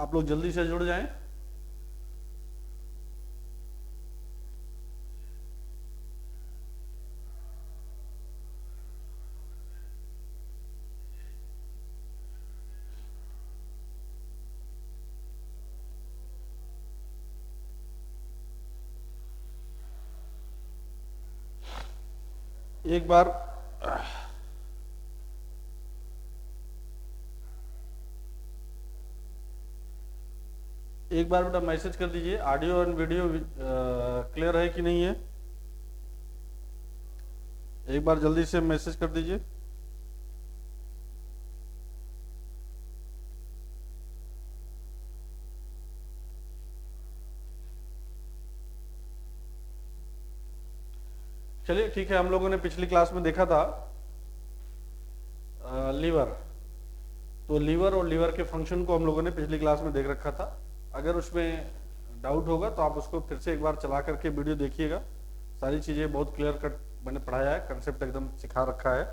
आप लोग जल्दी से जुड़ जाएं। एक बार एक बार बेटा मैसेज कर दीजिए, ऑडियो एंड वीडियो क्लियर है कि नहीं है। एक बार जल्दी से मैसेज कर दीजिए। चलिए ठीक है, हम लोगों ने पिछली क्लास में देखा था लीवर। तो लीवर और लीवर के फंक्शन को हम लोगों ने पिछली क्लास में देख रखा था। अगर उसमें डाउट होगा तो आप उसको फिर से एक बार चला करके वीडियो देखिएगा। सारी चीज़ें बहुत क्लियर कट मैंने पढ़ाया है, कंसेप्ट एकदम सिखा रखा है।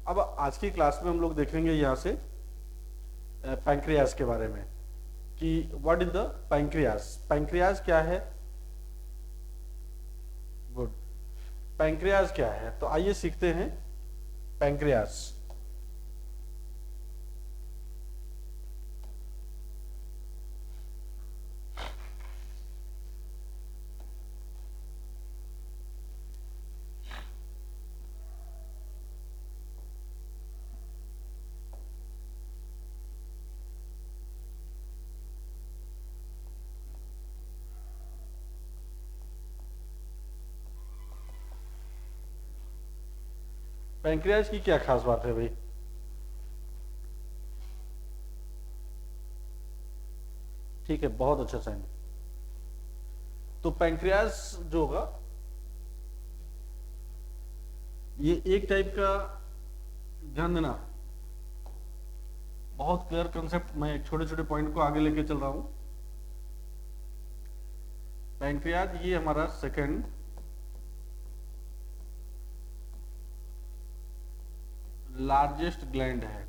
अब आज की क्लास में हम लोग देखेंगे यहाँ से पैंक्रियाज के बारे में कि what is the pancreas. Pancreas क्या है? गुड। पैंक्रियाज क्या है, तो आइए सीखते हैं पैंक्रियाज। पैंक्रियाज की क्या खास बात है भाई? ठीक है, बहुत अच्छा साइन। तो पैंक्रियाज जो होगा ये एक टाइप का, ध्यान देना, बहुत क्लियर कंसेप्ट, मैं छोटे छोटे पॉइंट को आगे लेके चल रहा हूं। पैंक्रियाज ये हमारा सेकंड लार्जेस्ट ग्लैंड है।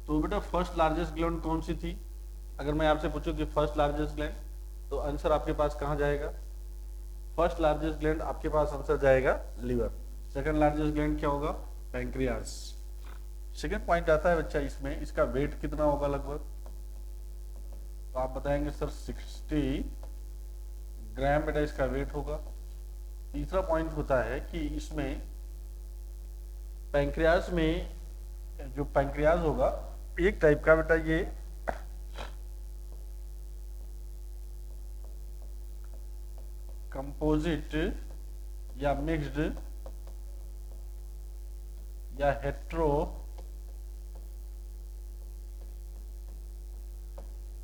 तो बेटा फर्स्ट लार्जेस्ट ग्लैंड कौन सी थी? अगर मैं आपसे पूछूं कि फर्स्ट लार्जेस्ट ग्लैंड, तो आंसर आपके पास कहां जाएगा? फर्स्ट लार्जेस्ट ग्लैंड आपके पास आंसर जाएगा लीवर। सेकंड लार्जेस्ट ग्लैंड क्या होगा? पैंक्रियाज। सेकंड पॉइंट आता है बच्चा इसमें, इसका वेट कितना होगा लगभग? तो आप बताएंगे सर 60 ग्राम बेटा इसका वेट होगा। तीसरा पॉइंट होता है कि इसमें पैंक्रियाज में जो पैंक्रियाज होगा एक टाइप का बेटा ये कंपोजिट या मिक्स्ड या हेट्रो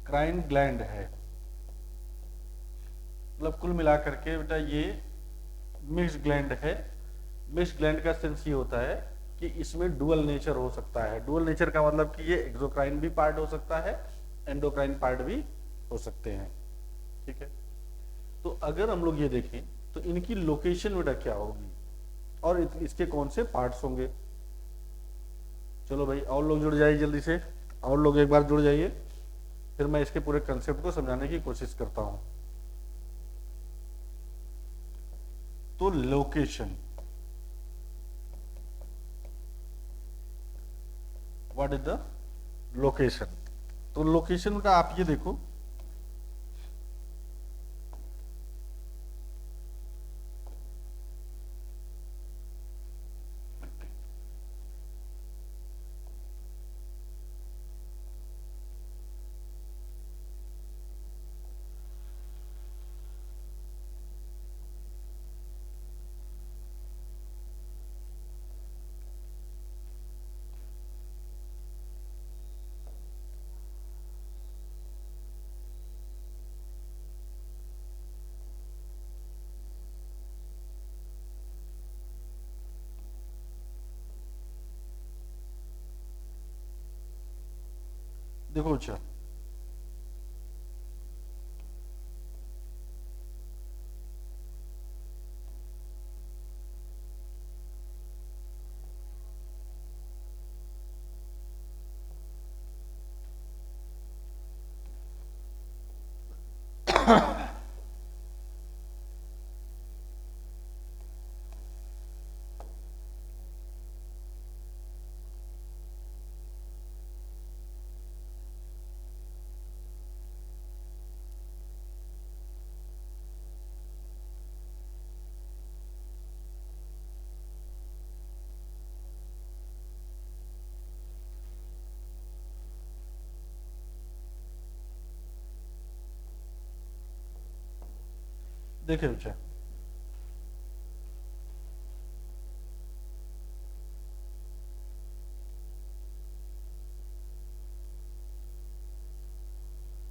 क्राइन ग्लैंड है। मतलब कुल मिलाकर के बेटा ये मिक्स्ड ग्लैंड है। मिक्स्ड ग्लैंड का सेंस ये होता है कि इसमें डुअल नेचर हो सकता है। डुअल नेचर का मतलब कि ये एक्सोक्राइन भी पार्ट हो सकता है, एंडोक्राइन पार्ट भी हो सकते हैं। ठीक है, तो अगर हम लोग ये देखें तो इनकी लोकेशन बेटा क्या होगी और इसके कौन से पार्ट्स होंगे। चलो भाई और लोग जुड़ जाइए जल्दी से, और लोग एक बार जुड़ जाइए, फिर मैं इसके पूरे कंसेप्ट को समझाने की कोशिश करता हूं। तो location, what is the location? तो लोकेशन का आप ये देखो, देखो अच्छा, देखिए बच्चा,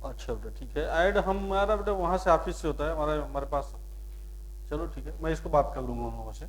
अच्छा बेटा ठीक है, ऐड हमारा बेटा वहां से ऑफिस से होता है, हमारे हमारे पास। चलो ठीक है, मैं इसको बात कर लूंगा उन लोगों से।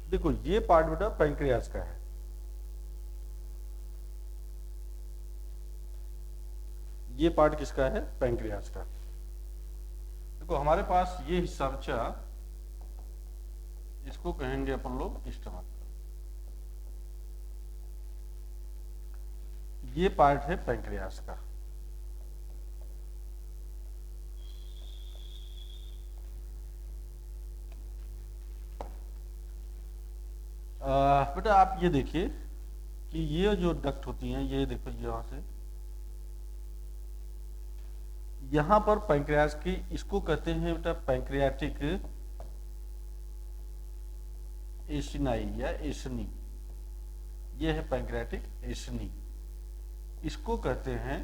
देखो ये पार्ट बेटा पैंक्रियाज का है, ये पार्ट किसका है? पैंक्रियाज का। देखो हमारे पास ये हिस्सा बचा, इसको कहेंगे अपन लोग स्टमक। ये पार्ट है पैंक्रियाज का। बेटा आप ये देखिए कि ये जो डक्ट होती हैं, ये देखो यहां से यहां पर पैंक्रियाज की, इसको कहते हैं बेटा पैंक्रियाटिक एसिनाई या एसनी। ये है पैंक्रियाटिक एसनी, इसको कहते हैं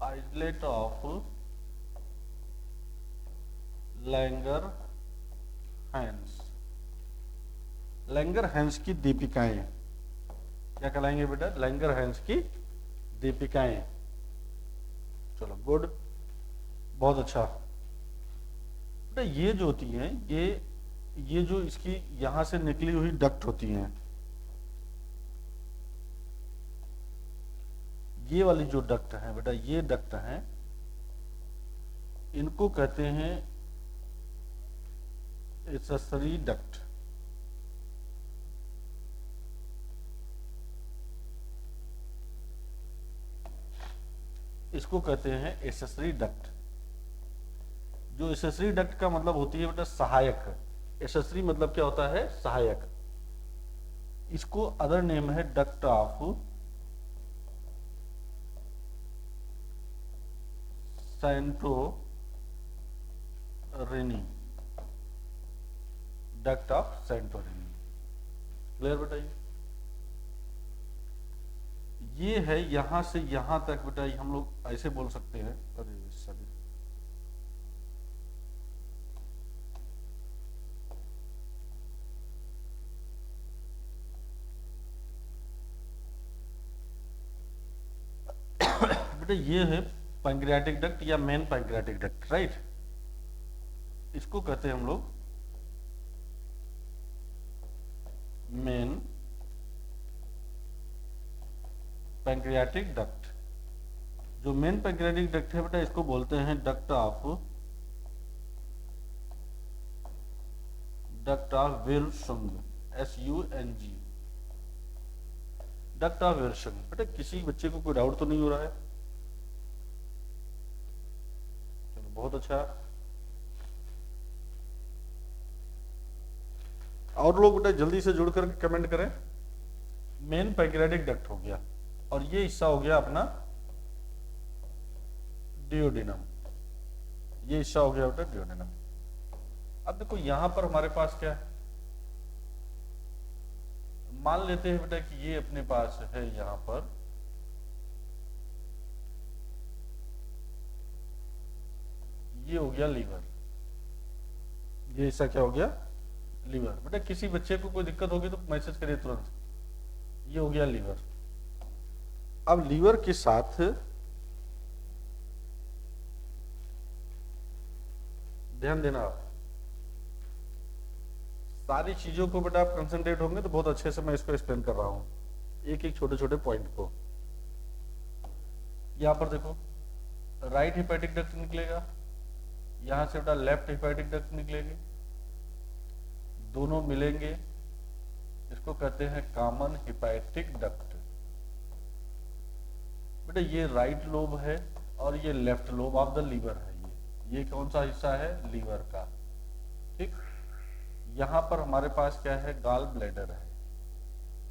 islet of Langerhans. Langerhans की दीपिकाएं, क्या कहलाएंगे बेटा? लैंगर हैंस की दीपिकाएं। चलो गुड, बहुत अच्छा बेटा। ये जो होती हैं, ये जो इसकी यहां से निकली हुई डक्ट होती हैं, ये वाली जो डक्ट है बेटा, ये डक्ट है, इनको कहते हैं एक्सेसरी डक्ट। इसको कहते हैं एक्सेसरी डक्ट। जो एक्सेसरी डक्ट का मतलब होती है बेटा सहायक। एक्सेसरी मतलब क्या होता है? सहायक। इसको अदर नेम है duct of Santorini. Duct of Santorini. Clear बेटा? ये है यहां से यहां तक बेटा, हम लोग ऐसे बोल सकते हैं। अरे सॉरी, बेटा ये है पैंक्रियाटिक डक्ट या मेन पैंक्रियाटिक डक्ट, राइट। इसको कहते हैं हम लोग मेन पैंक्रियाटिक डक्ट। जो मेन पैंक्रियाटिक डक्ट है बेटा, इसको बोलते हैं duct of Wirsung, SUNG। Duct of Wirsung. बेटा किसी बच्चे को कोई डाउट तो नहीं हो रहा है? चलो बहुत अच्छा। और लोग बेटा जल्दी से जुड़ करके कमेंट करें। मेन पैंक्रियाटिक डक्ट हो गया, और ये हिस्सा हो गया अपना डियोडिनम, ये हिस्सा हो गया बेटा डियोडिनम। अब देखो यहां पर हमारे पास क्या है, मान लेते हैं बेटा कि ये अपने पास है यहां पर ये हो गया लीवर, ये हिस्सा क्या हो गया लीवर। बेटा किसी बच्चे को कोई दिक्कत होगी तो मैसेज करिए तुरंत। ये हो गया लीवर। अब लीवर के साथ ध्यान देना, आप सारी चीजों को बेटा आप कंसंट्रेट होंगे तो बहुत अच्छे से मैं इसको एक्सप्लेन कर रहा हूं, एक एक छोटे छोटे पॉइंट को। यहां पर देखो राइट हेपेटिक डक्ट निकलेगा, यहां से बेटा लेफ्ट हेपेटिक डक्ट निकलेगी, दोनों मिलेंगे, इसको कहते हैं कॉमन हेपेटिक डक्ट। बेटा ये राइट लोब है और ये left lobe of the liver है। ये कौन सा हिस्सा है लीवर का, ठीक। यहां पर हमारे पास क्या है गॉल ब्लैडर है,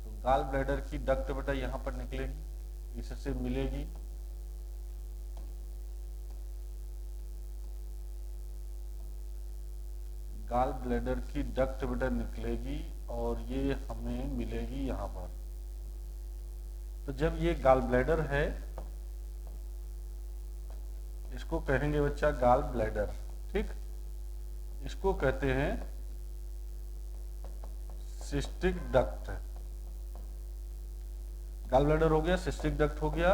तो गॉल ब्लैडर की डक्ट बेटा यहां पर निकलेगी, इससे मिलेगी, गॉल ब्लैडर की डक्ट बेटा निकलेगी और ये हमें मिलेगी यहां पर। तो जब ये गॉल ब्लैडर है इसको कहेंगे बच्चा गॉल ब्लैडर, ठीक। इसको कहते हैं सिस्टिक डक्ट। गॉल ब्लैडर हो गया, सिस्टिक डक्ट हो गया,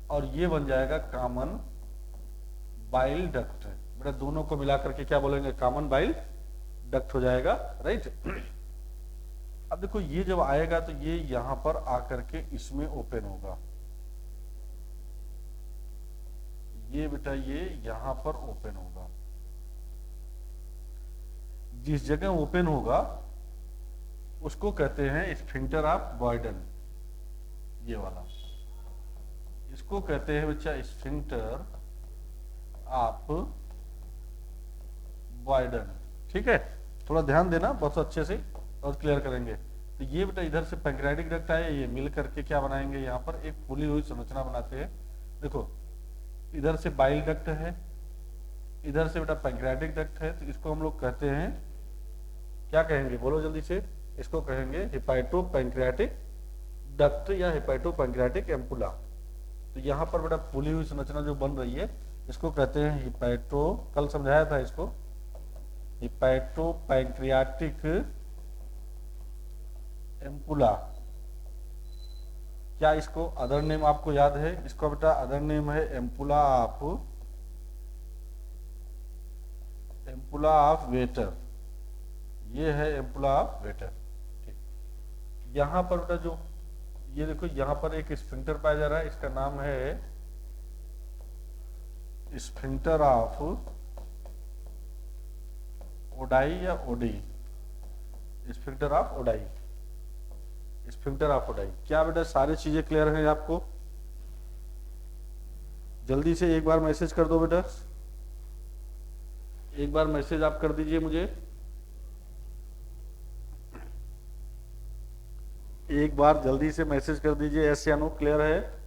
और ये बन जाएगा कॉमन बाइल डक्ट। बेटा दोनों को मिलाकर के क्या बोलेंगे कॉमन बाइल डक्ट हो जाएगा, राइट। अब देखो ये जब आएगा तो ये यहां पर आकर के इसमें ओपन होगा, ये बेटा ये यहां पर ओपन होगा। जिस जगह ओपन होगा उसको कहते हैं स्फिंक्टर ऑफ बॉयडन, ये वाला, इसको कहते हैं बच्चा स्फिंक्टर ऑफ बॉयडन, ठीक है। थोड़ा ध्यान देना, बहुत अच्छे से और क्लियर करेंगे। तो ये बेटा इधर से पैंक्रियाटिक डक्ट आया, ये मिल करके क्या बनाएंगे यहाँ पर एक फूली हुई संरचना बनाते हैं। देखो इधर से बाइल डक्ट है, इधर से बेटा पैंक्रियाटिक डक्ट है, तो इसको हम लोग कहते हैं क्या कहेंगे, बोलो जल्दी से, इसको कहेंगे हेपेटो पैंक्रियाटिक डक्ट या हेपेटो पैंक्रियाटिक एम्पुला। तो यहाँ पर बेटा फूली हुई संरचना जो बन रही है इसको कहते हैं हेपेटो, कल समझाया था इसको, हेपेटो पैंक्रियाटिक एम्पुला। क्या इसको अदर नेम आपको याद है, इसको बेटा अदर नेम है एम्पुला ऑफ वेटर, ये है एम्पुला ऑफ वेटर, ठीक। यहां पर बेटा जो ये देखो यहां पर एक स्फिंक्टर पाया जा रहा है, इसका नाम है स्फिंक्टर ऑफ ओडाई या Oddi, sphincter of Oddi, sphincter of Oddi. क्या बेटा सारी चीजें क्लियर हैं आपको? जल्दी से एक बार मैसेज कर दो बेटा, एक बार मैसेज आप कर दीजिए मुझे, एक बार जल्दी से मैसेज कर दीजिए यस या नो, क्लियर है?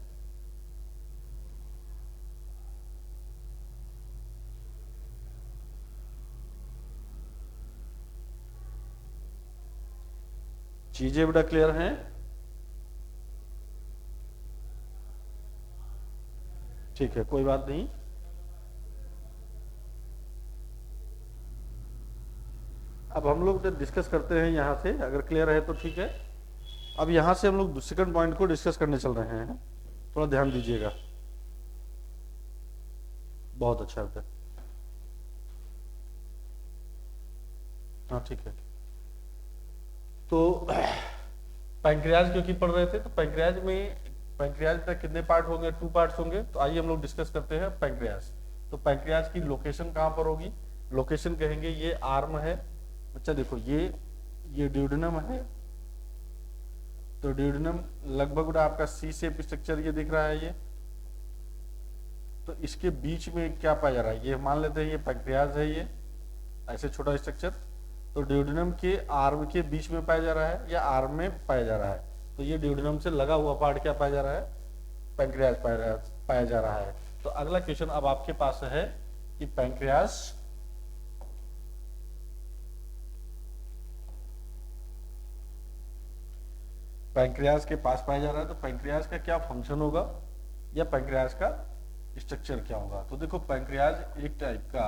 चीजें बेटा क्लियर हैं? ठीक है, कोई बात नहीं। अब हम लोग डिस्कस करते हैं यहां से, अगर क्लियर है तो ठीक है। अब यहां से हम लोग सेकंड पॉइंट को डिस्कस करने चल रहे हैं, थोड़ा ध्यान दीजिएगा। बहुत अच्छा बेटा, हाँ ठीक है। तो पैंक्रियाज क्योंकि पढ़ रहे थे, तो पैंक्रियाज में कितने पार्ट होंगे, 2 पार्ट्स होंगे। तो आइए हम लोग डिस्कस करते हैं पैंक्रियाज। तो पैंक्रियाज की लोकेशन कहां पर होगी, लोकेशन कहेंगे ये आर्म है बच्चा, देखो ये ड्यूडेनम है, तो ड्यूडेनम लगभग आपका सी शेप स्ट्रक्चर ये दिख रहा है ये, तो इसके बीच में क्या पाया जा रहा है, ये मान लेते हैं ये पैंक्रियाज है, ये ऐसे छोटा स्ट्रक्चर, तो ड्यूडेनम के आर्म के बीच में पाया जा रहा है या आर्म में पाया जा रहा है, तो ये ड्यूडेनम से लगा हुआ पार्ट क्या पाया जा रहा है, पैंक्रियाज पाया जा रहा है। तो अगला क्वेश्चन अब आपके पास है कि पैंक्रियास के पास पाया जा रहा है, तो पैंक्रियास का क्या फंक्शन होगा या पैंक्रियास का स्ट्रक्चर क्या होगा। तो देखो पैंक्रियास एक टाइप का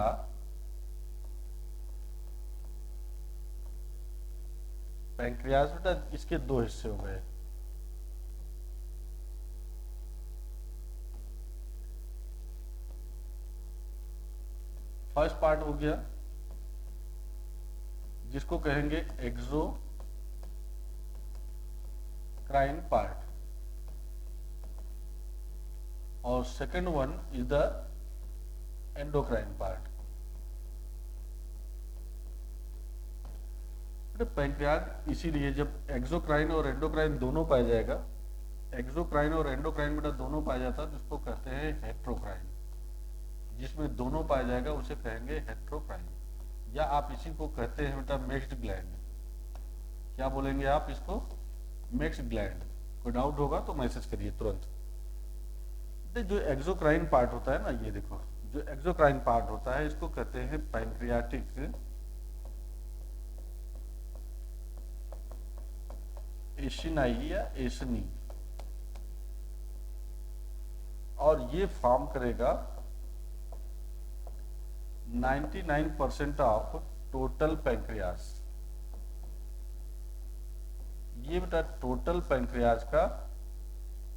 पैंक्रियास बेटा इसके दो हिस्से हो गए। फर्स्ट पार्ट हो गया जिसको कहेंगे एक्सोक्राइन पार्ट, और second one is the endocrine part. Pancreas इसीलिए जब एक्सोक्राइन और एंडोक्राइन दोनों पाया जाएगा, एक्सोक्राइन और एंडोक्राइन बेटा दोनों पाया जाता है, जिसको कहते हैं हेट्रोक्राइन। जिसमें दोनों पाया जाएगा उसे कहेंगे हेट्रोक्राइन, या आप इसी को कहते हैं बेटा मिक्स्ड ग्लैंड। क्या बोलेंगे आप इसको? Mixed gland. कोई डाउट होगा तो मैसेज करिए तुरंत। जो एक्सोक्राइन पार्ट होता है ना, ये देखो जो एक्सोक्राइन पार्ट होता है इसको कहते हैं पैंक्रियाटिक एशिनाई या एशनी, और ये फॉर्म करेगा 99% ऑफ टोटल पैंक्रियास। ये बेटा टोटल पैंक्रियास का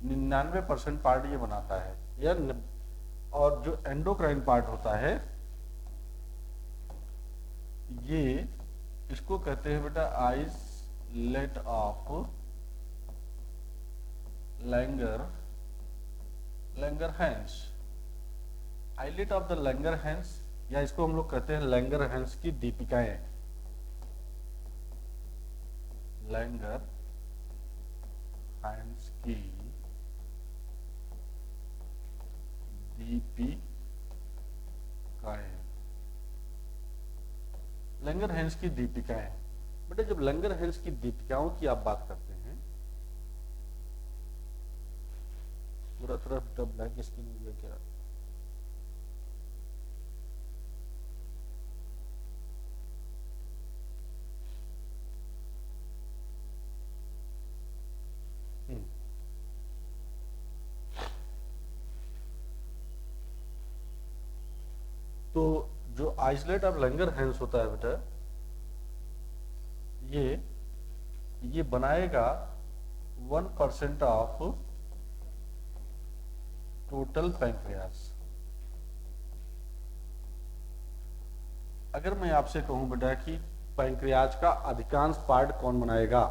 99% पार्ट ये बनाता है, या और जो एंडोक्राइन पार्ट होता है ये इसको कहते हैं बेटा islet of Langerhans. Islet of the Langerhans, या इसको हम लोग कहते हैं लैंगरहैंस की दीपिकाएं। लैंगरहैंस की दीपिकाएं, लैंगरहैंस की दीपिकाएं। बेटा जब लैंगरहैंस की दीपिकाओं की आप बात करते हैं, पूरा थोड़ा ब्लैक स्क्रीन हो गया क्या? तो जो आइसोलेट ऑफ लैंगरहैंस होता है बेटा, ये बनाएगा 1% ऑफ टोटल पैंक्रियास। अगर मैं आपसे कहूं बेटा कि पैंक्रियाज का अधिकांश पार्ट कौन बनाएगा,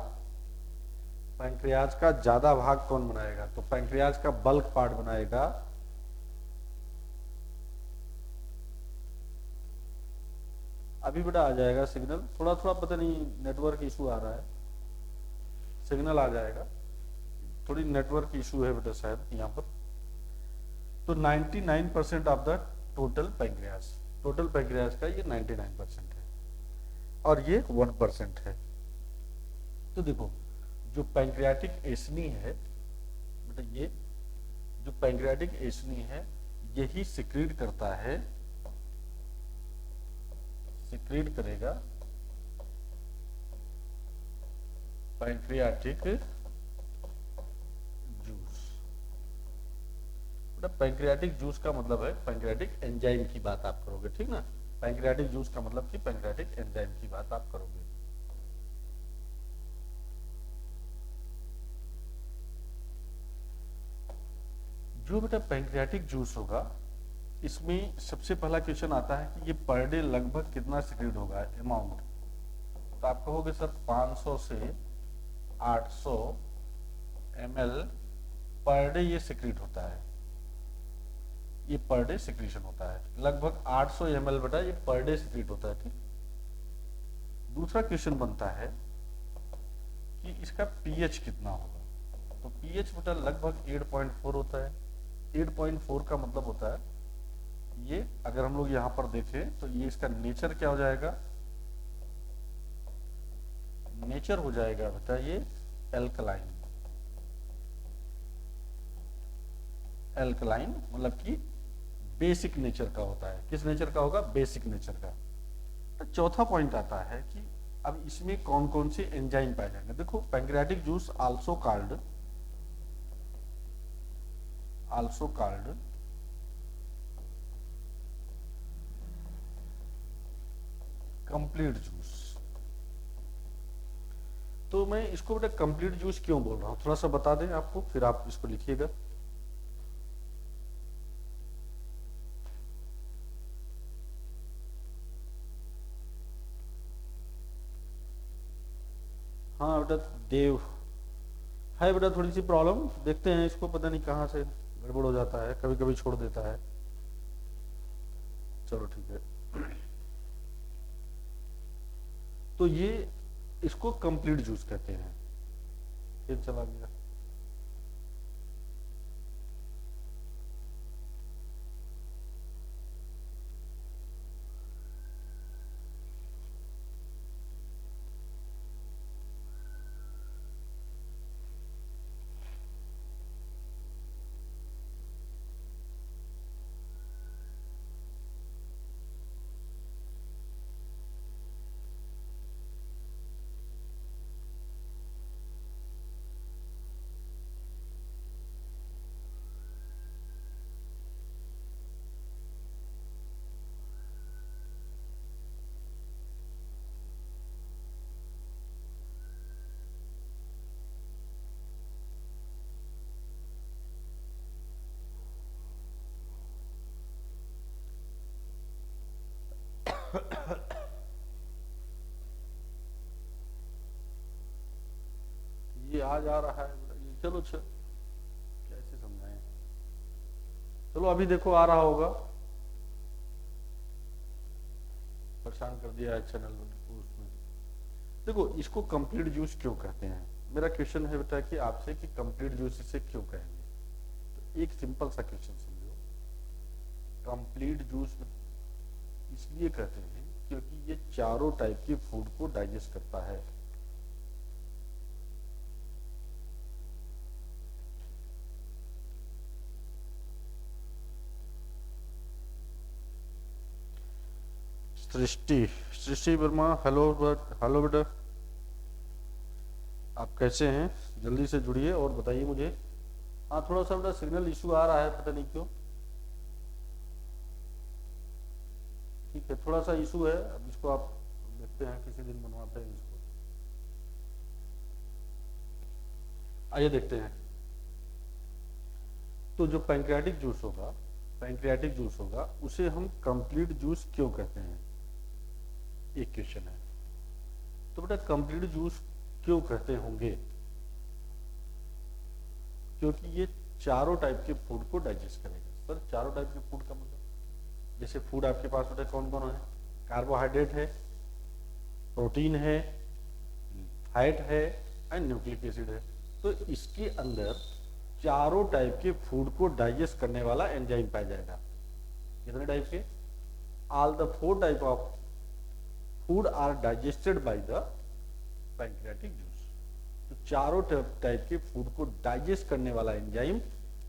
पैंक्रियाज का ज्यादा भाग कौन बनाएगा, तो पैंक्रियाज का बल्क पार्ट बनाएगा अभी बेटा आ जाएगा सिग्नल, थोड़ा थोड़ा पता नहीं नेटवर्क इशू आ रहा है, सिग्नल आ जाएगा, थोड़ी नेटवर्क इशू है बेटा शायद यहाँ पर। तो 99% of the total pancreas, total pancreas का ये 99% है, और ये 1% है। तो देखो जो पैंक्रियाटिक एशनी है बेटा, ये जो पैंक्रियाटिक एशनी है यही सिक्रीट करता है, सिक्रीट करेगा पैंक्रियाटिक जूस। बेटा पैंक्रियाटिक जूस का मतलब है पैंक्रियाटिक एंजाइम की बात आप करोगे, ठीक ना। पैंक्रियाटिक जूस का मतलब कि पैंक्रियाटिक एंजाइम की बात आप करोगे। जो बेटा पैंक्रियाटिक जूस होगा इसमें सबसे पहला क्वेश्चन आता है कि ये पर डे लगभग कितना सिक्रीट होगा, अमाउंट। तो आप कहोगे सर 500 से 800 ml पर डे ये सिक्रीट होता है, ये पर डे सिक्रीशन होता है, लगभग 800 ml बेटा ये पर डे सिक्रीट होता है, ठीक। दूसरा क्वेश्चन बनता है कि इसका पीएच कितना होगा। तो पीएच बेटा लगभग 8.4 होता है। 8.4 का मतलब होता है ये, अगर हम लोग यहां पर देखें तो ये इसका नेचर क्या हो जाएगा, नेचर हो जाएगा बेटा ये एल्कलाइन। एल्कलाइन मतलब कि बेसिक नेचर का होता है। किस नेचर का होगा? बेसिक नेचर का। तो चौथा पॉइंट आता है कि अब इसमें कौन कौन से एंजाइम पाए जाएंगे। देखो, pancreatic juice also called complete juice. तो मैं इसको बेटा कंप्लीट जूस क्यों बोल रहा हूं, थोड़ा सा बता दें आपको, फिर आप इसको लिखिएगा। हाँ बेटा, देव है बेटा, थोड़ी सी प्रॉब्लम, देखते हैं इसको, पता नहीं कहाँ से गड़बड़ हो जाता है, कभी कभी छोड़ देता है। चलो ठीक है। तो ये इसको कंप्लीट जूस कहते हैं। फिर चला गया। ये आ जा रहा है बेटा, ये चलो कैसे समझाएं। चलो अभी देखो आ रहा होगा। परेशान कर दिया है चैनल उसमें। देखो, इसको कंप्लीट जूस क्यों कहते हैं, मेरा क्वेश्चन है बेटा कि आपसे कि कंप्लीट जूस इसे क्यों कहेंगे। तो एक सिंपल सा क्वेश्चन समझो। कंप्लीट जूस इसलिए कहते हैं क्योंकि ये चारों टाइप के फूड को डाइजेस्ट करता है। सृष्टि वर्मा, हेलो हेलो बेटा, आप कैसे हैं? जल्दी से जुड़िए और बताइए मुझे। हाँ, थोड़ा सा बेटा सिग्नल इशू आ रहा है, पता नहीं क्यों। ठीक है, थोड़ा सा इशू है, अब इसको आप देखते हैं, किसी दिन बनवाते हैं इसको। आइए देखते हैं। तो जो पैंक्रियाटिक जूस होगा उसे हम कंप्लीट जूस क्यों कहते हैं, एक क्वेश्चन है। तो बेटा कंप्लीट जूस क्यों कहते होंगे, क्योंकि ये चारों टाइप के फूड को डाइजेस्ट करेगा। सर चारों टाइप के फूड का मतलब, जैसे फूड आपके पास बेटा कौन कौन है? कार्बोहाइड्रेट है, प्रोटीन है, फैट है एंड न्यूक्लिक एसिड है। तो इसके अंदर चारों टाइप के फूड को डाइजेस्ट करने वाला एंजाइम पाया जाएगा। कितने टाइप के? All the 4 type of food are digested by the pancreatic juice. तो चारों टाइप के फूड को डाइजेस्ट करने वाला एंजाइम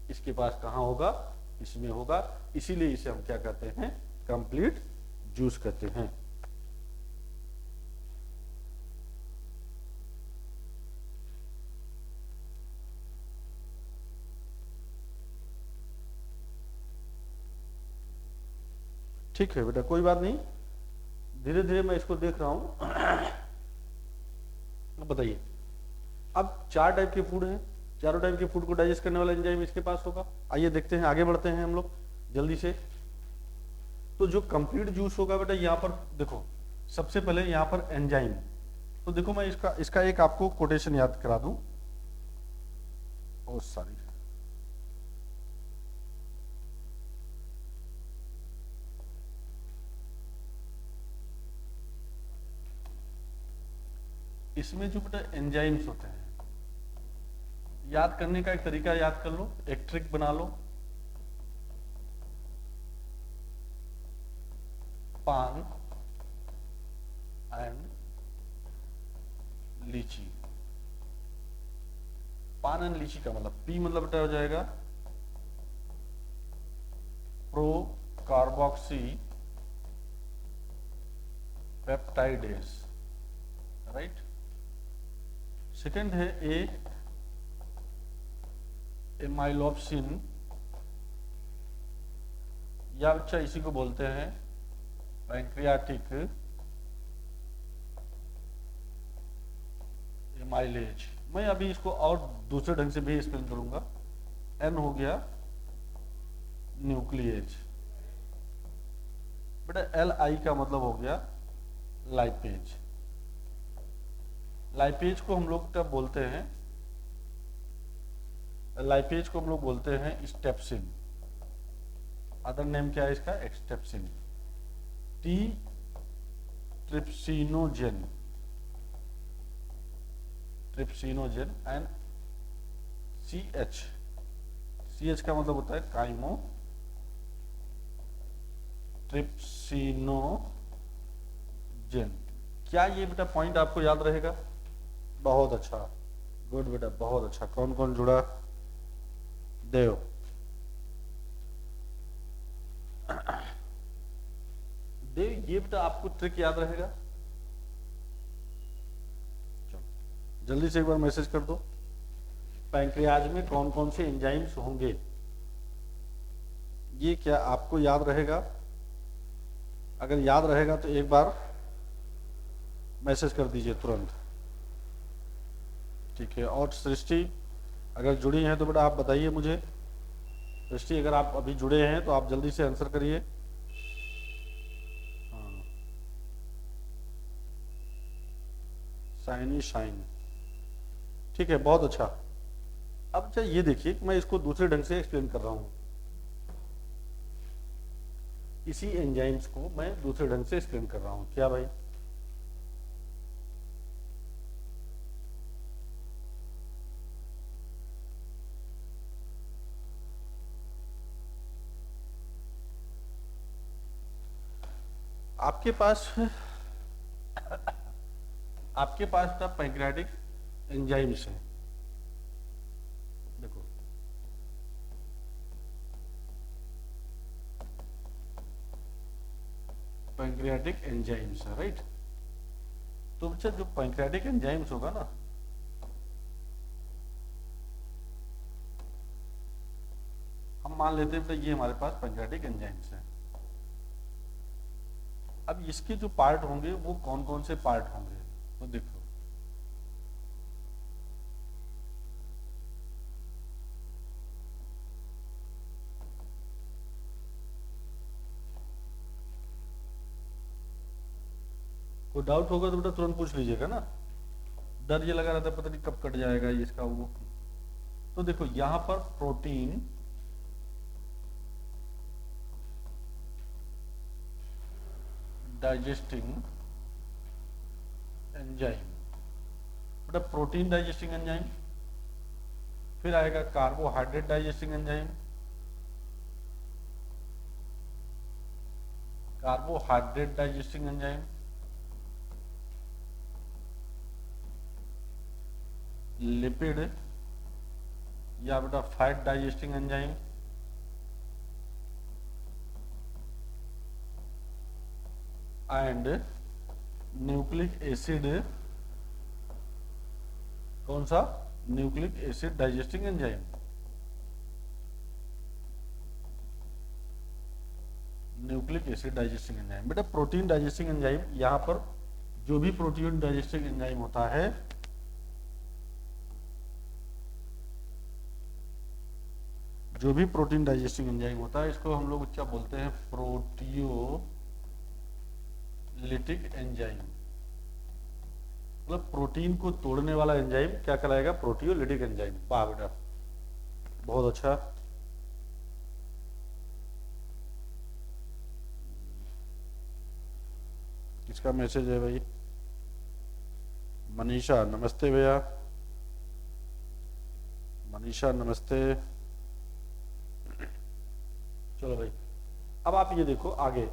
इसके पास कहाँ होगा? इसमें होगा। इसीलिए इसे हम क्या कहते हैं? कंप्लीट जूस कहते हैं। ठीक है बेटा, कोई बात नहीं, धीरे धीरे मैं इसको देख रहा हूं। अब बताइए, अब 4 टाइप के फूड हैं, चारों टाइप के फूड को डाइजेस्ट करने वाला एंजाइम इसके पास होगा। आइए देखते हैं, आगे बढ़ते हैं हम लोग जल्दी से। तो जो कंप्लीट जूस होगा बेटा, यहाँ पर देखो, सबसे पहले यहाँ पर एंजाइम। तो देखो मैं इसका एक आपको कोटेशन याद करा दूं। ओ सॉरी, इसमें जो बेटा एंजाइम्स होते हैं, याद करने का एक तरीका याद कर लो, एक ट्रिक बना लो। पान एंड लीची। पान एंड लीची का मतलब, पी मतलब बेटा हो जाएगा कार्बोक्सी पेप्टाइडेज, राइट। सेकंड है ए एमाइलोप्सिन, या बच्चा इसी को बोलते हैं पैंक्रियाटिक एमाइलेज। मैं अभी इसको और दूसरे ढंग से भी एक्सप्लेन करूंगा। एन हो गया न्यूक्लिएज, बेटा एल आई का मतलब हो गया लाइपेज। लाइपेज को हम लोग क्या बोलते हैं, लाइपेज को हम लोग बोलते हैं स्टेप्सिन। अदर नेम क्या है इसका, एक्सटेप्सिन। T trypsinogen, trypsinogen and C H का मतलब होता है काइमो ट्रिप्सिनोजेन। क्या ये बेटा पॉइंट आपको याद रहेगा? बहुत अच्छा, गुड बेटा, बहुत अच्छा। कौन कौन जुड़ा? देव, देव ये बेटा आपको ट्रिक याद रहेगा? चलो जल्दी से एक बार मैसेज कर दो, पैंक्रियाज में कौन कौन से एंजाइम्स होंगे, ये क्या आपको याद रहेगा? अगर याद रहेगा तो एक बार मैसेज कर दीजिए तुरंत, ठीक है। और सृष्टि अगर जुड़ी हैं तो बेटा आप बताइए मुझे। सृष्टि अगर आप अभी जुड़े हैं तो आप जल्दी से आंसर करिए। हाँ, शाइनी शाइन, ठीक है, बहुत अच्छा। अब अच्छा ये देखिए, मैं इसको दूसरे ढंग से एक्सप्लेन कर रहा हूं। इसी एंजाइम्स को मैं दूसरे ढंग से एक्सप्लेन कर रहा हूं। क्या भाई? आपके पास था पैंक्रियाटिक एंजाइम्स है। देखो पैंक्रियाटिक एंजाइम्स है, राइट। तो बच्चा जो पैंक्रियाटिक एंजाइम्स होगा ना, हम मान लेते हैं बेटा ये हमारे पास पैंक्रियाटिक एंजाइम्स है। अब इसके जो पार्ट होंगे वो कौन कौन से पार्ट होंगे, तो देखो कोई डाउट होगा तो बेटा तुरंत पूछ लीजिएगा ना, डर ये लगा रहता है पता नहीं कब कट जाएगा ये इसका वो। तो देखो यहां पर प्रोटीन, डाइजेस्टिंग एंजाइम, बेटा प्रोटीन डाइजेस्टिंग एंजाइम, फिर आएगा carbohydrate digesting enzyme, carbohydrate digesting enzyme, lipid या बेटा fat digesting enzyme, and nucleic acid, कौन सा? Nucleic acid digesting enzyme. Nucleic acid digesting enzyme, बेटा प्रोटीन डाइजेस्टिंग एंजाइम, यहां पर जो भी प्रोटीन डाइजेस्टिंग एंजाइम होता है जो भी प्रोटीन डाइजेस्टिंग एंजाइम होता है इसको हम लोग क्या बोलते हैं, प्रोटियोलिटिक एंजाइम। मतलब प्रोटीन को तोड़ने वाला एंजाइम क्या कहलाएगा, प्रोटियोलिटिक एंजाइम। वाह बेटा बहुत अच्छा। किसका मैसेज है भाई? मनीषा, नमस्ते भैया, मनीषा नमस्ते। चलो भाई अब आप ये देखो आगे,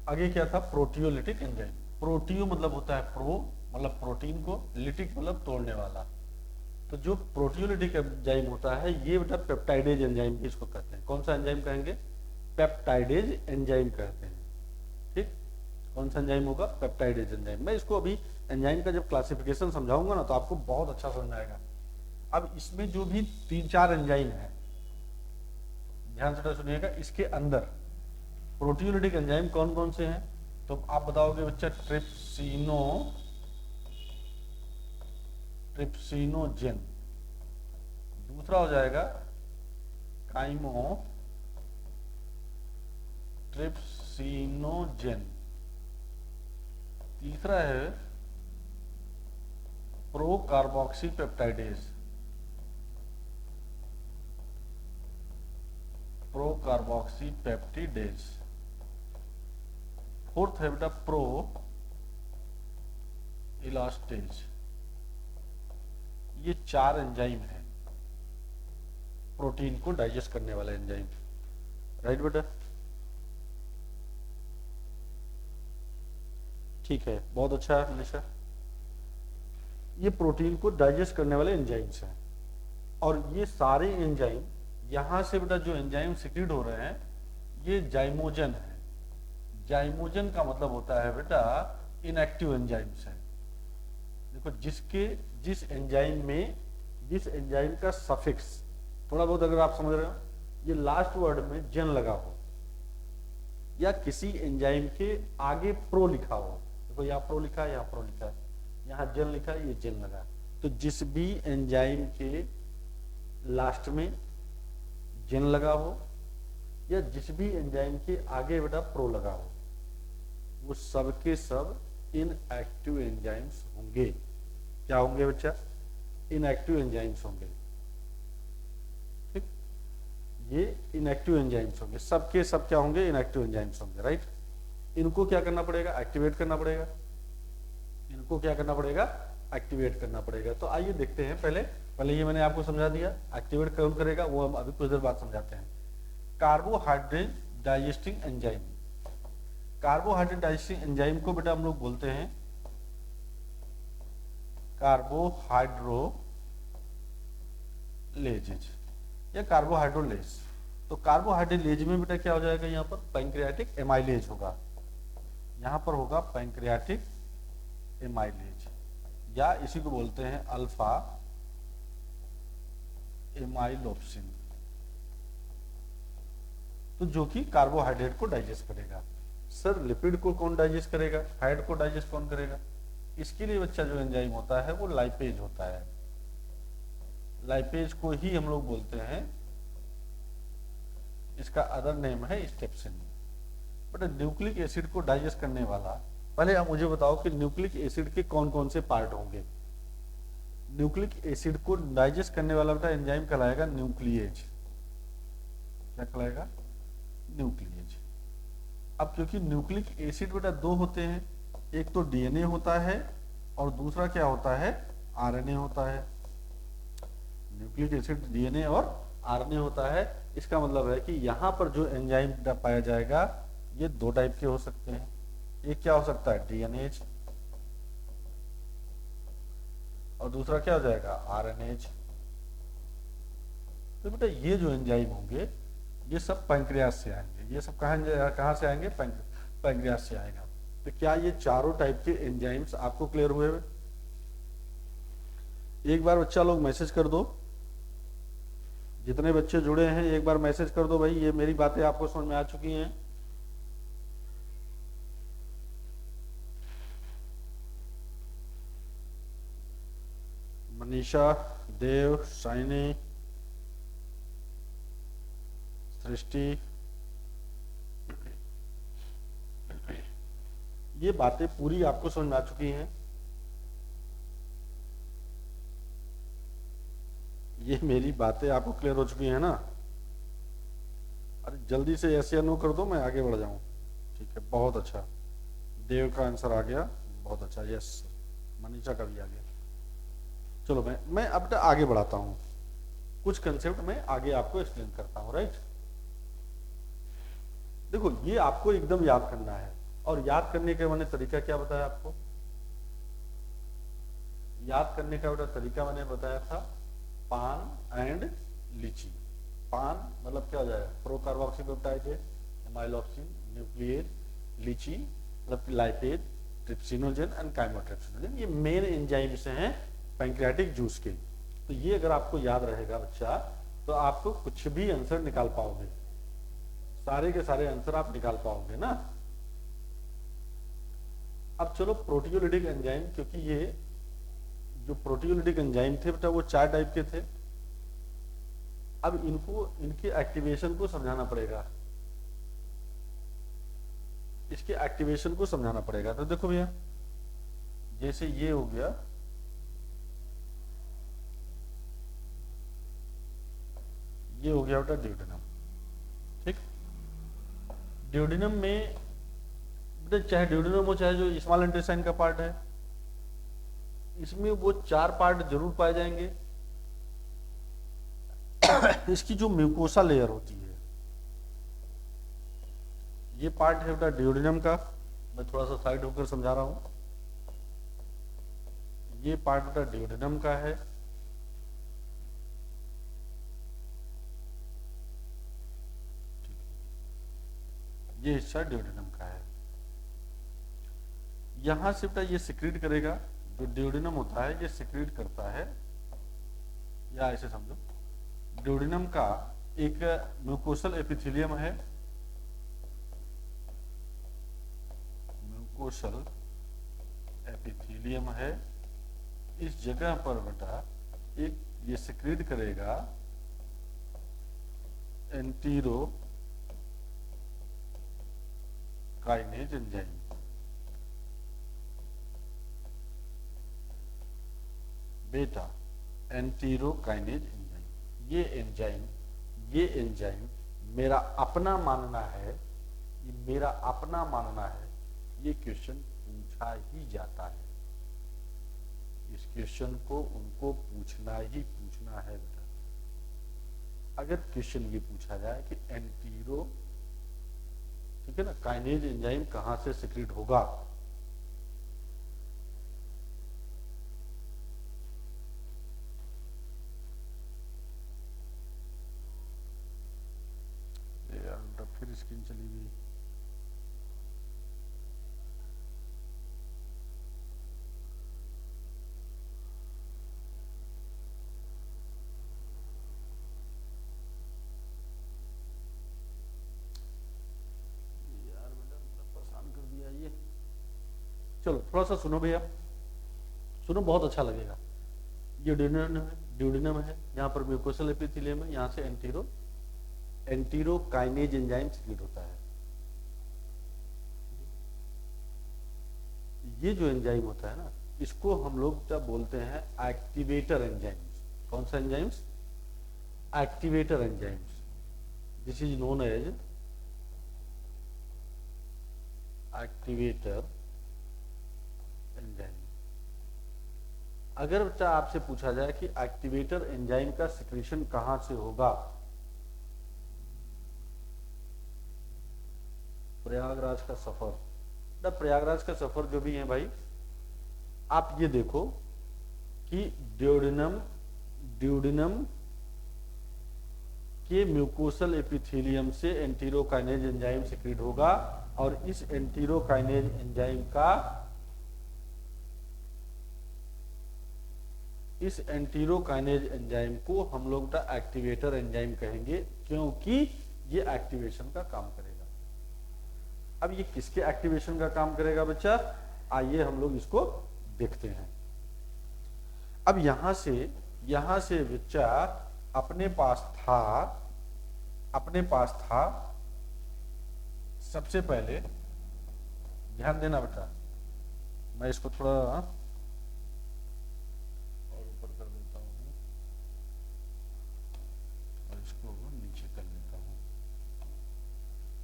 आगे क्या था, प्रोटियोलिटिक एंजाइम। प्रोटियो मतलब होता है प्रो, मतलब प्रोटीन को, लिटिक मतलब तोड़ने वाला। तो जो प्रोटियोलिटिक एंजाइम होता है ये बेटा पेप्टाइडेज एंजाइम भी इसको कहते हैं। कौन सा एंजाइम कहेंगे? पेप्टाइडेज एंजाइम कहते हैं। ठीक, कौन सा एंजाइम होगा? Peptidase enzyme. मैं इसको अभी एंजाइम का जब क्लासिफिकेशन समझाऊंगा ना तो आपको बहुत अच्छा समझ आएगा। अब इसमें जो भी 3-4 एंजाइम है, ध्यान से सुनिएगा, इसके अंदर प्रोटियोलिटिक एंजाइम कौन कौन से हैं? तो आप बताओगे बच्चा ट्रिप्सिनोजेन, दूसरा हो जाएगा ट्रिप्सिनोजेन, तीसरा है procarboxy peptidase, procarboxy peptidase, fourth है बेटा प्रो इलास्टेज। ये 4 एंजाइम है प्रोटीन को डाइजेस्ट करने वाले एंजाइम। राइट बेटा, ठीक है, बहुत अच्छा निशा। ये प्रोटीन को डाइजेस्ट करने वाले एंजाइम्स हैं और ये सारे एंजाइम यहां से बेटा जो एंजाइम सिक्रीट हो रहे हैं ये जाइमोजन है। जाइमोजन का मतलब होता है बेटा इनएक्टिव एंजाइम्स है। देखो जिस एंजाइम का सफिक्स थोड़ा बहुत अगर आप समझ रहे हो, ये लास्ट वर्ड में जन लगा हो या किसी एंजाइम के आगे प्रो लिखा हो, देखो यहाँ प्रो लिखा है, यहाँ प्रो लिखा है, यहाँ जन लिखा है, ये जन लगा। तो जिस भी एंजाइम के लास्ट में जन लगा हो या जिस भी एंजाइम के आगे बेटा प्रो लगा हो, वो सब के सब इनएक्टिव एंजाइम्स होंगे। क्या होंगे बच्चा? इनएक्टिव एंजाइम्स होंगे। ठीक, ये इनएक्टिव एंजाइम्स होंगे, सबके सब क्या होंगे? इनएक्टिव एंजाइम्स होंगे। राइट, इनको क्या करना पड़ेगा? एक्टिवेट करना पड़ेगा। इनको क्या करना पड़ेगा? एक्टिवेट करना पड़ेगा। तो आइए देखते हैं, पहले ये मैंने आपको समझा दिया, एक्टिवेट कौन करेगा वो हम अभी कुछ देर बाद समझाते हैं। Carbohydrate digesting enzyme, carbohydrate digesting enzyme को बेटा हम लोग बोलते हैं कार्बोहाइड्रोलेजेज या कार्बोहाइड्रोलेज। तो कार्बोहाइड्रोलेज में बेटा क्या हो जाएगा? यहाँ पर पैंक्रियाटिक एमाइलेज होगा, यहाँ पर होगा पैंक्रियाटिक एमाइलेज या इसी को बोलते हैं अल्फा एमाइलोप्सिन। तो जो कि कार्बोहाइड्रेट को डाइजेस्ट करेगा। सर लिपिड को कौन डाइजेस्ट करेगा? फैट को डाइजेस्ट कौन करेगा? इसके लिए बच्चा जो एंजाइम होता है वो लाइपेज होता है। लाइपेज को ही हम लोग बोलते हैं, इसका अदर नेम है स्टेप्सिन। बट न्यूक्लिक एसिड को डाइजेस्ट करने वाला, पहले आप मुझे बताओ कि न्यूक्लिक एसिड के कौन कौन से पार्ट होंगे? न्यूक्लिक एसिड को डाइजेस्ट करने वाला बेटा एंजाइम कहलाएगा न्यूक्लिएज। क्या कहलाएगा? न्यूक्लिएज। अब क्योंकि न्यूक्लिक एसिड बेटा 2 होते हैं, एक तो डीएनए होता है और दूसरा क्या होता है? आरएनए होता है। न्यूक्लिक एसिड डीएनए और आरएनए होता है। इसका मतलब है कि यहाँ पर जो एंजाइम पाया जाएगा ये 2 टाइप के हो सकते हैं। एक क्या हो सकता है? डीएनएज, और दूसरा क्या हो जाएगा? आरएनएज। तो बेटा ये जो एंजाइम होंगे ये सब पैंक्रियास से आएंगे। ये सब कहाँ से आएंगे? पैंक्रियास से आएगा। तो क्या ये चारों टाइप के एंजाइम्स आपको क्लियर हुए? एक बार बच्चा लोग मैसेज कर दो, जितने बच्चे जुड़े हैं एक बार मैसेज कर दो भाई, ये मेरी बातें आपको समझ में आ चुकी हैं। मनीषा, देव, शाइनी, सृष्टि, ये बातें पूरी आपको समझ में आ चुकी हैं। ये मेरी बातें आपको क्लियर हो चुकी हैं ना? अरे जल्दी से यस या नो कर दो, मैं आगे बढ़ जाऊं। ठीक है, बहुत अच्छा। देव का आंसर आ गया, बहुत अच्छा, यस। मनीषा का भी आ गया। चलो मैं अब आगे बढ़ाता हूं, कुछ कंसेप्ट मैं आगे आपको एक्सप्लेन करता हूं। राइट, देखो ये आपको एकदम याद करना है, और याद करने का मैंने तरीका क्या बताया आपको? याद करने का बेटा तरीका मैंने बताया था पान एंड लीची। पान मतलब क्या हो जाएगा, प्रोकार्बोक्सीपेप्टाइड है, एमाइलोक्सिन, न्यूक्लियेज, लीची मतलब लाइपेज, ट्रिप्सिनोजन एंड काइमोट्रिप्सिनोजन, ये मेन एंजाइम्स हैं पैंक्रियाटिक जूस के। तो ये अगर आपको याद रहेगा बच्चा, तो आपको कुछ भी आंसर निकाल पाओगे, सारे के सारे आंसर आप निकाल पाओगे ना। अब चलो प्रोटियोलिटिक एंजाइम, क्योंकि ये जो प्रोटियोलिटिक एंजाइम थे बेटा वो 4 टाइप के थे। अब इनको, इनके एक्टिवेशन को समझाना पड़ेगा, इसके एक्टिवेशन को समझाना पड़ेगा। तो देखो भैया, जैसे ये हो गया, ये हो गया बेटा ड्यूडेनम, ठीक। ड्यूडेनम में बेटा चाहे ड्यूडेनम हो चाहे जो स्मॉल इंटेस्टाइन का पार्ट है, इसमें वो 4 पार्ट जरूर पाए जाएंगे। इसकी जो म्यूकोसा लेयर होती है, ये पार्ट है बेटा ड्यूडेनम का, मैं थोड़ा सा साइड होकर समझा रहा हूं। ये पार्ट बेटा ड्यूडेनम का है, ये हिस्सा ड्यूडेनम का है। यहां से बेटा ये सिक्रीट करेगा, जो ड्यूडेनम होता है ये सिक्रीट करता है, या ऐसे समझो ड्यूडेनम का एक म्यूकोसल एपिथेलियम है, म्यूकोसल एपिथेलियम है। इस जगह पर बेटा एक ये सिक्रीट करेगा एंटीरो काइनेज एंजाइम, बेटा एंटीरोकाइनेज एंजाइम। ये एंजाइम मेरा अपना मानना है, ये मेरा अपना मानना है, ये क्वेश्चन पूछा ही जाता है, इस क्वेश्चन को उनको पूछना ही पूछना है बेटा। अगर क्वेश्चन ये पूछा जाए कि एंटीरो, ठीक है ना, काइनेज एंजाइम कहां से सिक्रीट होगा, फिर स्क्रीन चली गई। यार बेटा परेशान कर दिया ये। चलो थोड़ा सा सुनो भैया, सुनो बहुत अच्छा लगेगा। ये ड्यूडेनम है, यहाँ पर म्यूकोसल एपिथेलियम है, यहाँ से एंटीरोकाइनेज एंजाइम सिक्रीट होता है। ये जो एंजाइम होता है ना, इसको हम लोग क्या बोलते हैं, एक्टिवेटर एंजाइम्स। कौन सा enzymes? Activator enzymes. This is known as activator enzyme. अगर बच्चा आपसे पूछा जाए कि एक्टिवेटर एंजाइम का सिक्रीशन कहां से होगा, प्रयागराज का सफर, ना प्रयागराज का सफर जो भी है भाई, आप ये देखो कि ड्यूडेनम के म्यूकोसल एपिथेलियम से एंटीरोकाइनेज एंजाइम सिक्रीट होगा, और इस एंटीरोकाइनेज एंजाइम का, इस एंटीरोकाइनेज एंजाइम को हम लोग एक्टिवेटर एंजाइम कहेंगे, क्योंकि ये एक्टिवेशन का काम करेगा। अब ये किसके एक्टिवेशन का काम करेगा बच्चा, आइए हम लोग इसको देखते हैं। अब यहां से बच्चा अपने पास था सबसे पहले, ध्यान देना बेटा, मैं इसको थोड़ा और ऊपर कर देता हूं और इसको नीचे कर देता हूं।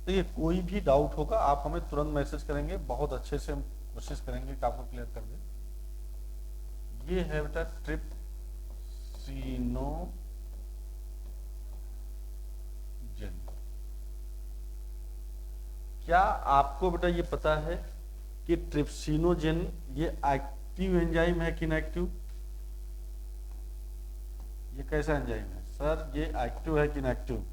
देखिए कोई भी डाउट होगा आप हमें तुरंत मैसेज करेंगे, बहुत अच्छे से हम कोशिश करेंगे कि आपको क्लियर कर दें। ये है बेटा ट्रिप्सिनोजन। क्या आपको बेटा ये पता है कि ट्रिप्सिनोजन ये एक्टिव एंजाइम है कि इनएक्टिव? ये ये कैसा एंजाइम है सर, ये एक्टिव है कि इनएक्टिव?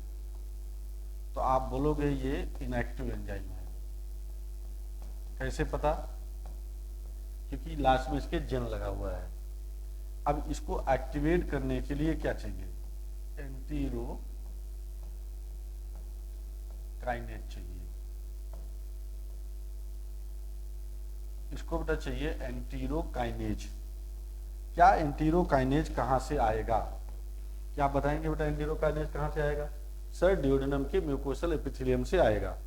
तो आप बोलोगे ये इनएक्टिव एंजाइम है। कैसे पता? क्योंकि लास्ट में इसके जेन लगा हुआ है। अब इसको एक्टिवेट करने के लिए क्या चाहिए? एंटीरो काइनेज चाहिए। इसको बेटा चाहिए एंटीरो काइनेज। क्या एंटीरो काइनेज कहां से आएगा? क्या आप बताएंगे बेटा एंटीरो काइनेज कहां से आएगा? सर ड्यूडेनम के म्यूकोसल एपिथेलियम से आएगा।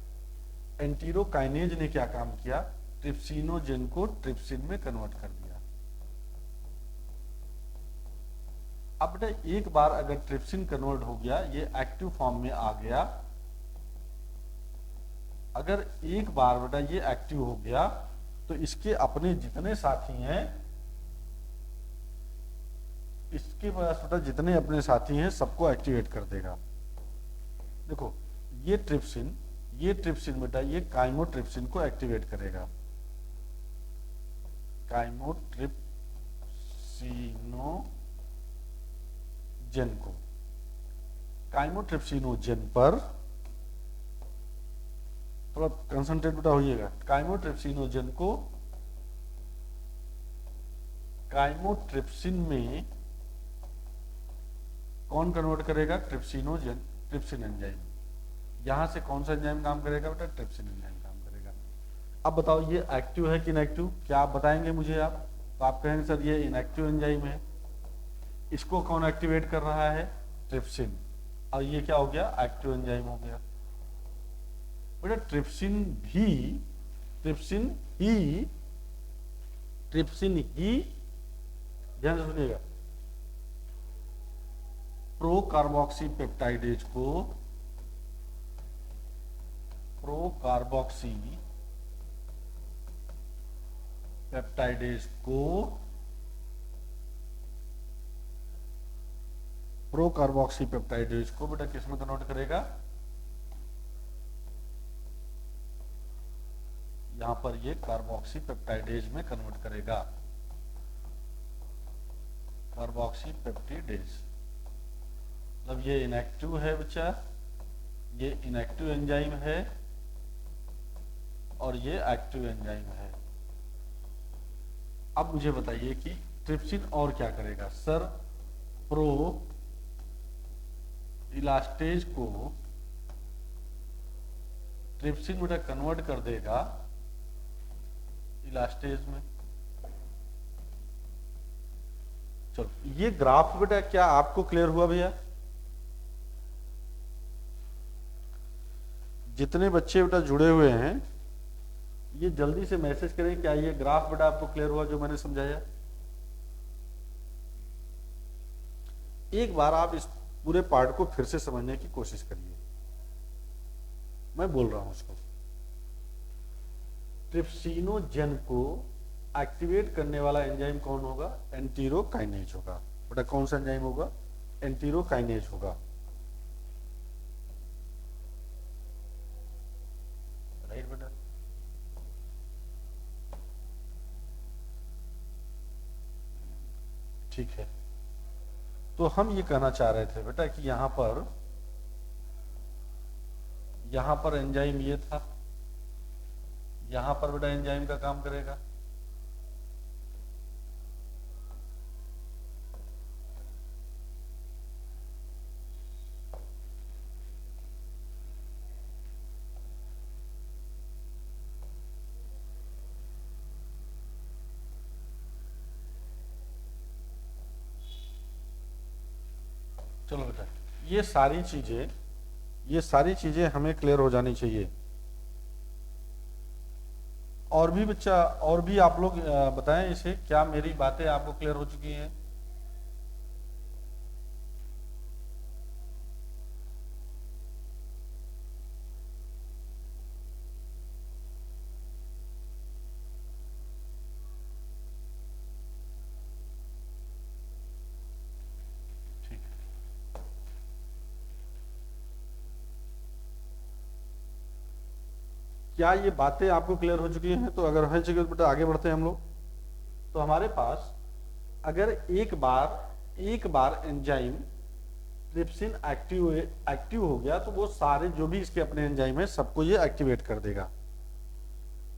एंटीरो काइनेज ने क्या काम किया? ट्रिप्सिनोजेन को ट्रिप्सिन में कन्वर्ट कर दिया। अब बेटा एक बार अगर ट्रिप्सिन कन्वर्ट हो गया, ये एक्टिव फॉर्म में आ गया, अगर एक बार बेटा ये एक्टिव हो गया तो इसके अपने जितने साथी हैं, इसके पास बेटा जितने अपने साथी हैं सबको एक्टिवेट कर देगा। देखो ये ट्रिप्सिन बेटा ये काइमोट्रिप्सिन को एक्टिवेट करेगा। काइमोट्रिप्सिनोजेन पर थोड़ा कंसंट्रेट बेटा होइएगा। काइमोट्रिप्सिनोजेन को काइमोट्रिप्सिन में कौन कन्वर्ट करेगा? Trypsin enzyme. यहां से कौन सा एंजाइम काम करेगा बेटा? ट्रिप्सिन एंजाइम काम करेगा। अब बताओ ये एक्टिव है कि इनएक्टिव? क्या आप बताएंगे मुझे? आप तो आप कहेंगे सर ये इनएक्टिव एंजाइम है। इसको कौन एक्टिवेट कर रहा है? ट्रिप्सिन। और ये क्या हो गया? एक्टिव एंजाइम हो गया। बेटा ट्रिप्सिन ही ध्यान से सुनिएगा, प्रो कार्बोक्सी पेप्टाइडेज को बेटा किस में कन्वर्ट करेगा? यहां पर ये कार्बोक्सी पेप्टाइडेज में कन्वर्ट करेगा। कार्बोक्सी पेप्टाइडेज मतलब ये इनएक्टिव है बच्चा, ये इनएक्टिव एंजाइम है और ये एक्टिव एंजाइम है। अब मुझे बताइए कि ट्रिप्सिन और क्या करेगा? सर प्रो इलास्टेज को ट्रिप्सिन बेटा कन्वर्ट कर देगा इलास्टेज में। चलो ये ग्राफ बेटा क्या आपको क्लियर हुआ भैया? जितने बच्चे बेटा जुड़े हुए हैं ये जल्दी से मैसेज करें, क्या ये ग्राफ बेटा आपको क्लियर हुआ जो मैंने समझाया? एक बार आप इस पूरे पार्ट को फिर से समझने की कोशिश करिए। मैं बोल रहा हूं उसको, ट्रिप्सिनोजेन को एक्टिवेट करने वाला एंजाइम कौन होगा? एंटीरोकाइनेज होगा। बेटा कौन सा एंजाइम होगा? एंटीरोकाइनेज होगा। राइट बेटा। ठीक है, तो हम ये कहना चाह रहे थे बेटा कि यहां पर एंजाइम ये था, यहां पर बेटा एंजाइम का काम करेगा। चलो बेटा ये सारी चीजें हमें क्लियर हो जानी चाहिए। और भी बच्चा, और भी आप लोग बताएं इसे, क्या मेरी बातें आपको क्लियर हो चुकी हैं? ठीक है, क्या ये बातें आपको क्लियर हो चुकी हैं? तो अगर है चुकी तो बेटा आगे बढ़ते हैं हम लोग। तो हमारे पास अगर एक बार एंजाइम ट्रिप्सिन एक्टिव हो गया तो वो सारे जो भी इसके अपने एंजाइम है सबको ये एक्टिवेट कर देगा,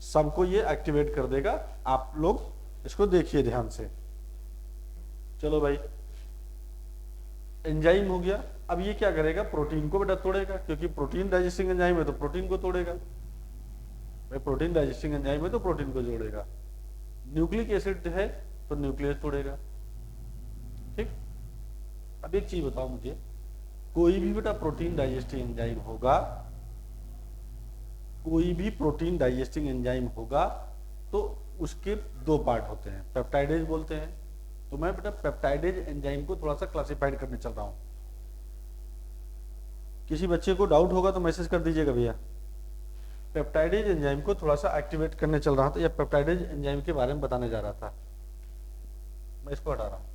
सबको ये एक्टिवेट कर देगा। आप लोग इसको देखिए ध्यान से। चलो भाई, एंजाइम हो गया। अब ये क्या करेगा, प्रोटीन को बेटा तोड़ेगा, क्योंकि प्रोटीन डाइजेस्टिंग एंजाइम है तो प्रोटीन को तोड़ेगा भाई, प्रोटीन डाइजेस्टिंग एंजाइम है तो प्रोटीन को जोड़ेगा। न्यूक्लिक एसिड है तो न्यूक्लियस तोड़ेगा। ठीक। अब एक चीज बताओ मुझे, कोई भी बेटा प्रोटीन डाइजेस्टिंग एंजाइम होगा, कोई भी प्रोटीन डाइजेस्टिंग एंजाइम होगा तो उसके दो पार्ट होते हैं, पेप्टाइडेज बोलते हैं। तो मैं बेटा पेप्टाइडेज एंजाइम को थोड़ा सा क्लासिफाइड करने चल रहा हूं। किसी बच्चे को डाउट होगा तो मैसेज कर दीजिएगा भैया। पेप्टाइडेज एंजाइम को थोड़ा सा एक्टिवेट करने चल रहा था, या पेप्टाइडेज एंजाइम के बारे में बताने जा रहा था। मैं इसको हटा रहा हूं।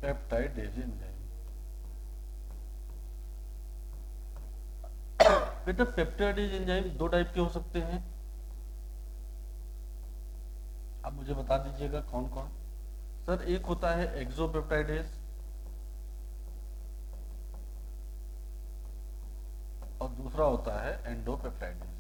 पेप्टाइडेज एंजाइम बेटा, पेप्टाइडेज एंजाइम दो टाइप के हो सकते हैं। आप मुझे बता दीजिएगा कौन कौन। सर एक होता है एक्सोपेप्टाइडेज और दूसरा होता है एंडोपेप्टाइडेज।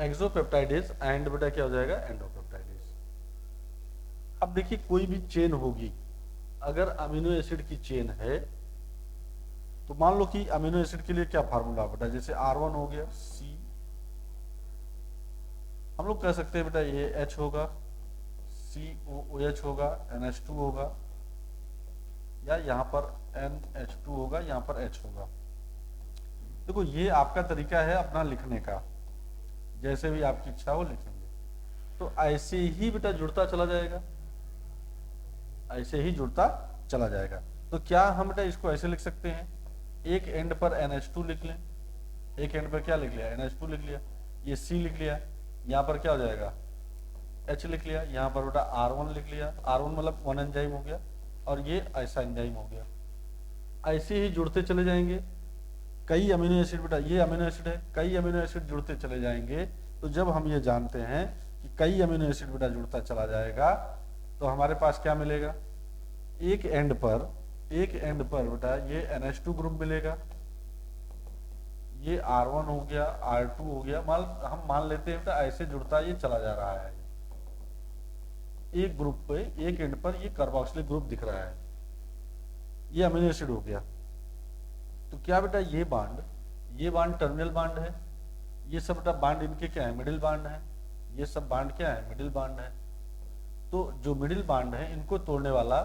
एक्सोपेप्टाइडेज एंड बेटा क्या हो जाएगा, एंडोपेप्टाइडेज। अब देखिए कोई भी चेन होगी, अगर अमीनो एसिड की चेन है तो मान लो कि अमीनो एसिड के लिए क्या फार्मूला बेटा, जैसे R1 हो गया C, हम लोग कह सकते हैं बेटा ये H होगा, COOH होगा, NH2 होगा, या यहाँ पर NH2 होगा, यहाँ पर H होगा। देखो ये आपका तरीका है अपना लिखने का, जैसे भी आपकी इच्छा हो लिखेंगे। तो ऐसे ही बेटा जुड़ता चला जाएगा, ऐसे ही जुड़ता चला जाएगा। तो क्या हम बेटा इसको ऐसे लिख सकते हैं, एक एंड पर NH2 लिख लें, एक एंड पर क्या लिख लिया, NH2 लिख लिया, ये C लिख लिया, यहाँ पर क्या हो जाएगा, H लिख लिया, यहाँ पर बेटा R1 लिख लिया, R1 मतलब वन एंजाइम हो गया, और ये ऐसा एंजाइम हो गया। ऐसे ही जुड़ते चले जाएंगे कई अमीनो एसिड बेटा, ये अमीनो एसिड है, कई अमीनो एसिड जुड़ते चले जाएंगे। तो जब हम ये जानते हैं कि कई अमीनो एसिड बेटा जुड़ता चला जाएगा तो हमारे पास क्या मिलेगा, एक एंड पर बेटा ये NH2 ग्रुप मिलेगा, ये R1 हो गया, R2 हो गया, हम मान लेते हैं बेटा ऐसे जुड़ता ये चला जा रहा है। एक ग्रुप पे, एक एंड पर ये कार्बोक्सिलिक ग्रुप दिख रहा है, ये अमीनो एसिड हो गया। तो क्या बेटा ये बांड टर्मिनल बांड है, ये सब बेटा बांड इनके क्या है, मिडिल बांड है, ये सब बांड क्या है, मिडिल बांड है। तो जो मिडिल बांड है इनको तोड़ने वाला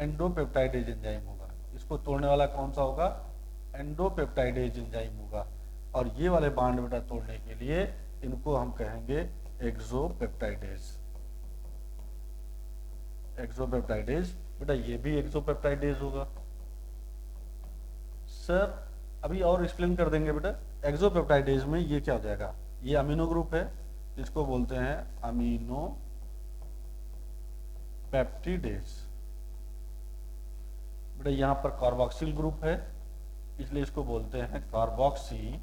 एंडोपेप्टाइडेज एंजाइम होगा, इसको तोड़ने वाला कौन सा होगा, एंडोपेप्टाइडेज एंजाइम होगा। और ये वाले बांड बेटा तोड़ने के लिए इनको हम कहेंगे एक्सोपेप्टाइडेज। एक्सोपेप्टाइडेज बेटा ये भी एक्सोपेप्टाइडेज होगा। सर अभी और एक्सप्लेन कर देंगे बेटा। एक्सोपेप्टाइडेज में ये क्या हो जाएगा, ये अमीनो ग्रुप है, इसको बोलते हैं अमीनो पेप्टिडेज। बेटा यहाँ पर कार्बोक्सिल ग्रुप है, इसलिए इसको बोलते हैं कार्बोक्सी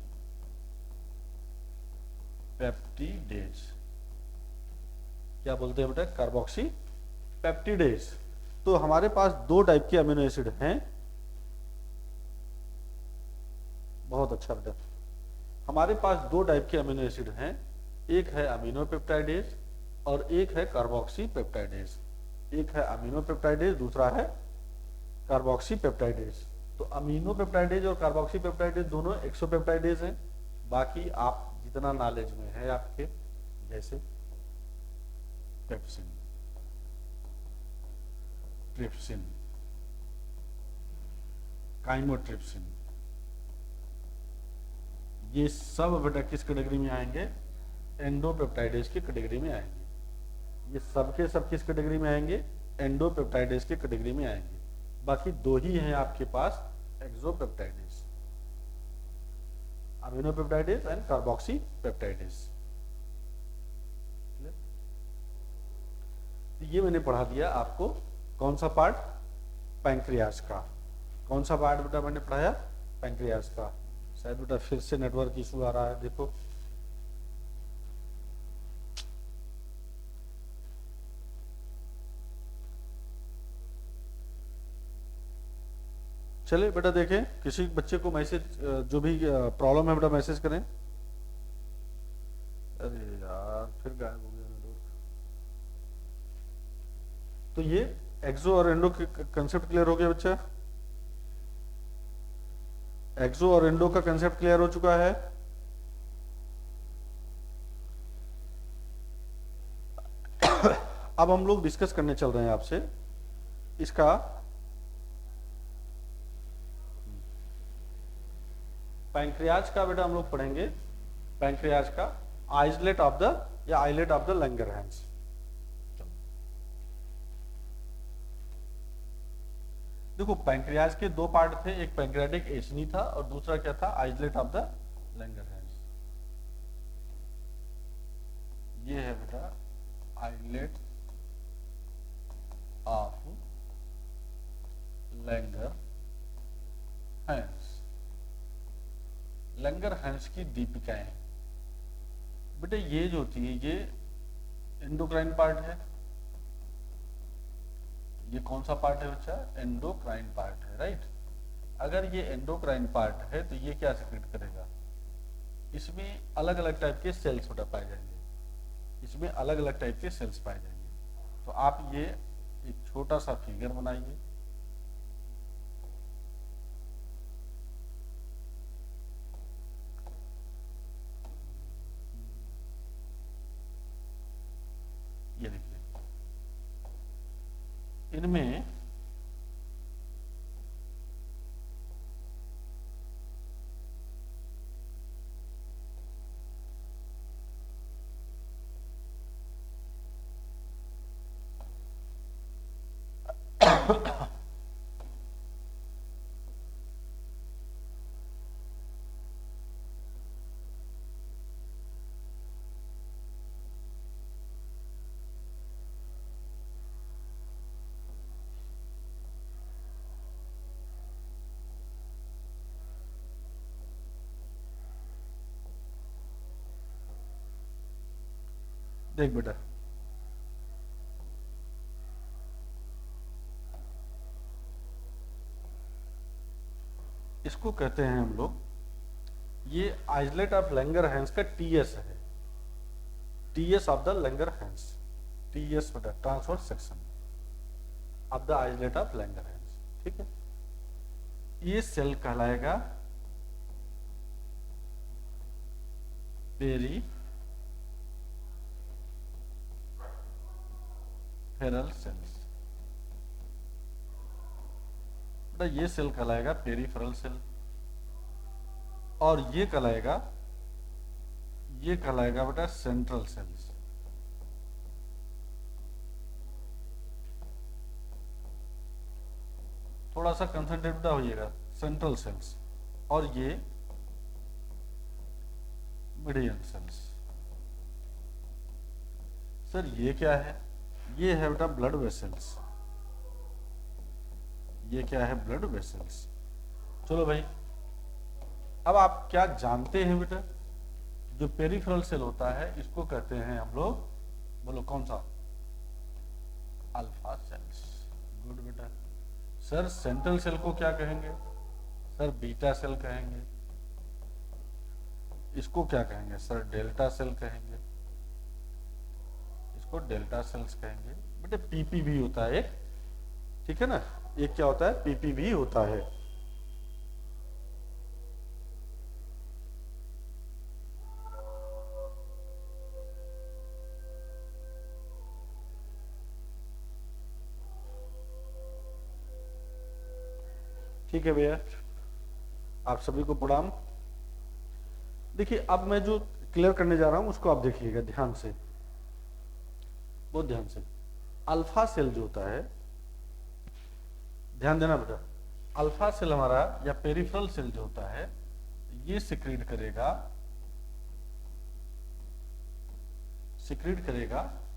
पेप्टिडेज। क्या बोलते हैं बेटा, कार्बोक्सी पेप्टिडेज। तो हमारे पास दो टाइप के अमीनो एसिड हैं। बहुत अच्छा बेटा, हमारे पास दो टाइप के अमीनो एसिड हैं, एक है अमीनो पेप्टाइडेज और एक है कार्बोक्सी पेप्टाइडेज। एक है अमीनो पेप्टाइडेज, दूसरा है कार्बोक्सी पेप्टाइडेज। तो अमीनो पेप्टाइडेज और कार्बोक्सी पेप्टाइडेज दोनों एक्सोपेप्टाइडेज हैं। बाकी आप जितना नॉलेज में है आपके, जैसे पेप्सिन, ट्रिप्सिन, काइमोट्रिप्सिन, ये सब बेटा किस कैटेगरी में आएंगे, एंडोपेप्टाइडेज की कैटेगरी में आएंगे। ये सब के सब किस कैटेगरी में आएंगे, एंडोपेप्टाइडेज की कैटेगरी में आएंगे। बाकी दो ही हैं आपके पास, exopeptidase, amino peptidase and carboxy peptidase. ये मैंने पढ़ा दिया आपको कौन सा पार्ट, पैंक्रियाज का। कौन सा पार्ट बेटा मैंने पढ़ाया, पैंक्रियाज का। शायद बेटा फिर से नेटवर्क इशू आ रहा है, देखो। चलिए बेटा देखें, किसी बच्चे को मैसेज, जो भी प्रॉब्लम है बेटा मैसेज करें। अरे यार फिर गायब हो गया नेटवर्क। तो ये एक्सो और एंडो के कंसेप्ट क्लियर हो गया बच्चा? एक्सो और एंडो का कंसेप्ट क्लियर हो चुका है? अब हम लोग डिस्कस करने चल रहे हैं आपसे इसका पैंक्रियाज का। बेटा हम लोग पढ़ेंगे पैंक्रियाज का आइसलेट ऑफ द या आइलेट ऑफ द लैंगरहैंस। देखो पैंक्रियाज के दो पार्ट थे, एक पैंक्रियाटिक एचनी था और दूसरा क्या था, आइसलेट ऑफ द लैंगरहैंस। ये है बेटा आइलेट ऑफ लैंगरहैंस। लैंगरहैंस की दीपिकाएं बेटे ये जो होती है ये एंडोक्राइन पार्ट है। ये कौन सा पार्ट है बच्चा, एंडोक्राइन पार्ट है, राइट। अगर ये एंडोक्राइन पार्ट है तो ये क्या सिक्रेट करेगा, इसमें अलग अलग टाइप के सेल्स बेटा पाए जाएंगे, इसमें अलग अलग टाइप के सेल्स पाए जाएंगे। तो आप ये एक छोटा सा फिगर बनाइए। ये देखिए इनमें देख बेटा इसको कहते हैं हम लोग, ये आइसलेट ऑफ लैंगरहैंस का टीएस है, TS of the Langerhans, TS बेटा transverse section of the islet of Langerhans, ठीक है। ये सेल कहलाएगा पेरीफेरल सेल्स। बेटा ये सेल कहलाएगा पेरीफेरल सेल और ये कहलाएगा बेटा सेंट्रल सेल्स। थोड़ा सा कंसंट्रेट बेटा होइएगा, सेंट्रल सेल्स और ये मीडियन सेल्स। सर ये क्या है, ये है बेटा ब्लड वेसल्स, ये क्या है, ब्लड वेसल्स। चलो भाई अब आप क्या जानते हैं बेटा, जो पेरिफेरल सेल होता है इसको कहते हैं हम लोग, बोलो कौन सा, अल्फा सेल्स। गुड बेटा। सर सेंट्रल सेल को क्या कहेंगे, सर बीटा सेल कहेंगे। इसको क्या कहेंगे, सर डेल्टा सेल कहेंगे, इसको डेल्टा सेल्स कहेंगे। बेटे पीपी भी होता है एक, ठीक है ना, एक क्या होता है, पीपी भी होता है। ठीक है भैया, आप सभी को प्रणाम। देखिए अब मैं जो क्लियर करने जा रहा हूं उसको आप देखिएगा ध्यान से, बहुत ध्यान से। अल्फा सेल जो होता है, ध्यान देना बेटा, अल्फा सेल हमारा या पेरिफेरल सेल जो होता है ये सिक्रीट करेगा,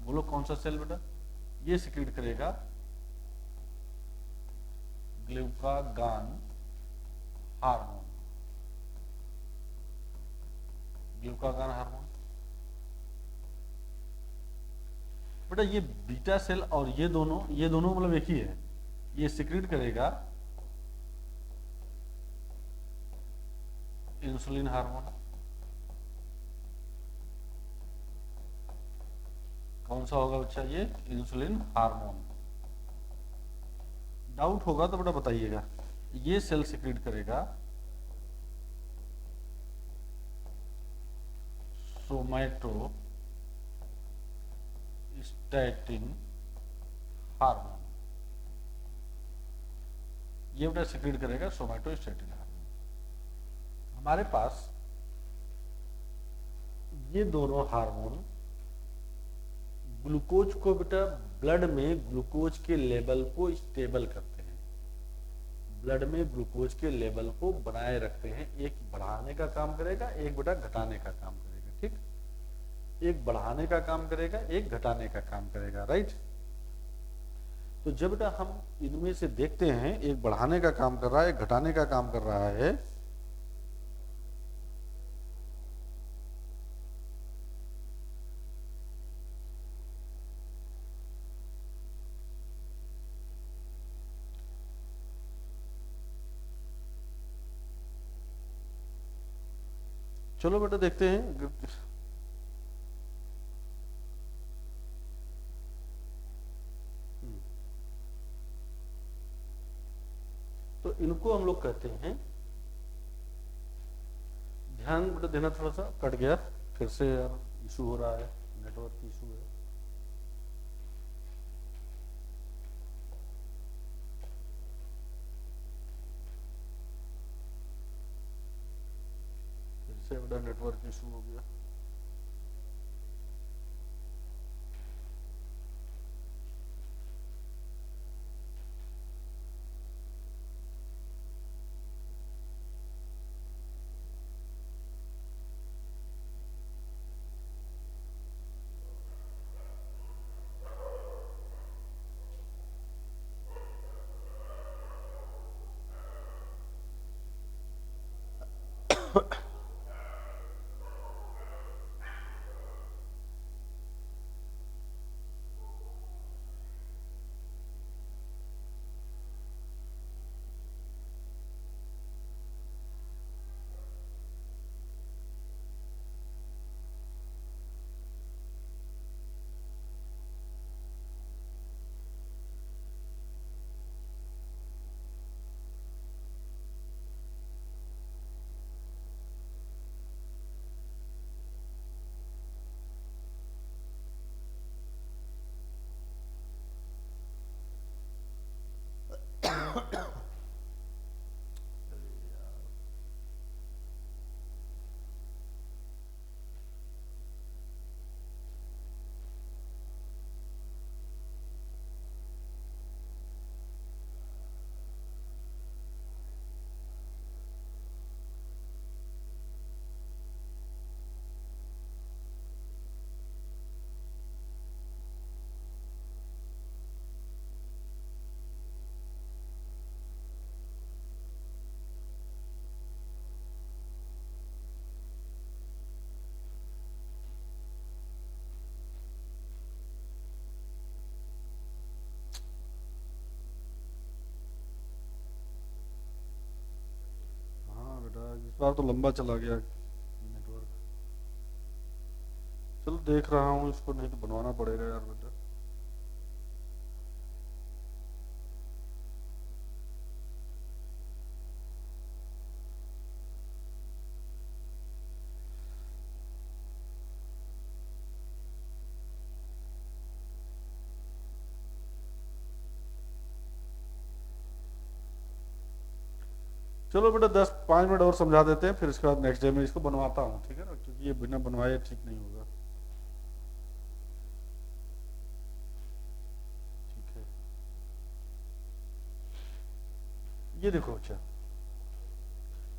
बोलो कौन सा सेल बेटा, ये सिक्रीट करेगा ग्लूकागान हार्मोन, ग्लूकागान हार्मोन। बेटा ये बीटा सेल और ये दोनों मतलब एक ही है। ये सिक्रीट करेगा इंसुलिन हार्मोन। कौन सा होगा बच्चा? ये इंसुलिन हार्मोन। डाउट होगा तो बेटा बताइएगा। ये सेल सिक्रीट करेगा सोमैटोस्टैटिन हार्मोन। ये बेटा सिक्रीट करेगा सोमैटोस्टैटिन हार्मोन। हमारे पास ये दोनों हार्मोन ग्लूकोज को बेटा ब्लड में ग्लूकोज के लेवल को स्टेबल करते हैं, ब्लड में ग्लूकोज के लेवल को बनाए रखते हैं। एक बढ़ाने का काम करेगा, एक बेटा घटाने का काम करेगा। ठीक, एक बढ़ाने का काम करेगा, एक घटाने का काम करेगा। राइट। तो जब बेटा हम इनमें से देखते हैं, एक बढ़ाने का काम कर रहा है, एक घटाने का काम कर रहा है, चलो बेटा देखते हैं। तो इनको हम लोग कहते हैं, ध्यान बेटा देना, थोड़ा सा कट गया फिर से यार, इशू हो रहा है, नेटवर्क इशू है। फिर से बेटा नेटवर्क इशू हो गया। इस बार तो लंबा चला गया नेटवर्क। चलो देख रहा हूँ इसको, नहीं तो बनवाना पड़ेगा यार बेटा। चलो बेटा 5 मिनट और समझा देते हैं, फिर इसके बाद नेक्स्ट डे में इसको बनवाता हूँ। ठीक है ना, क्योंकि ये बिना बनवाए ठीक नहीं होगा। ठीक है, ये देखो अच्छा,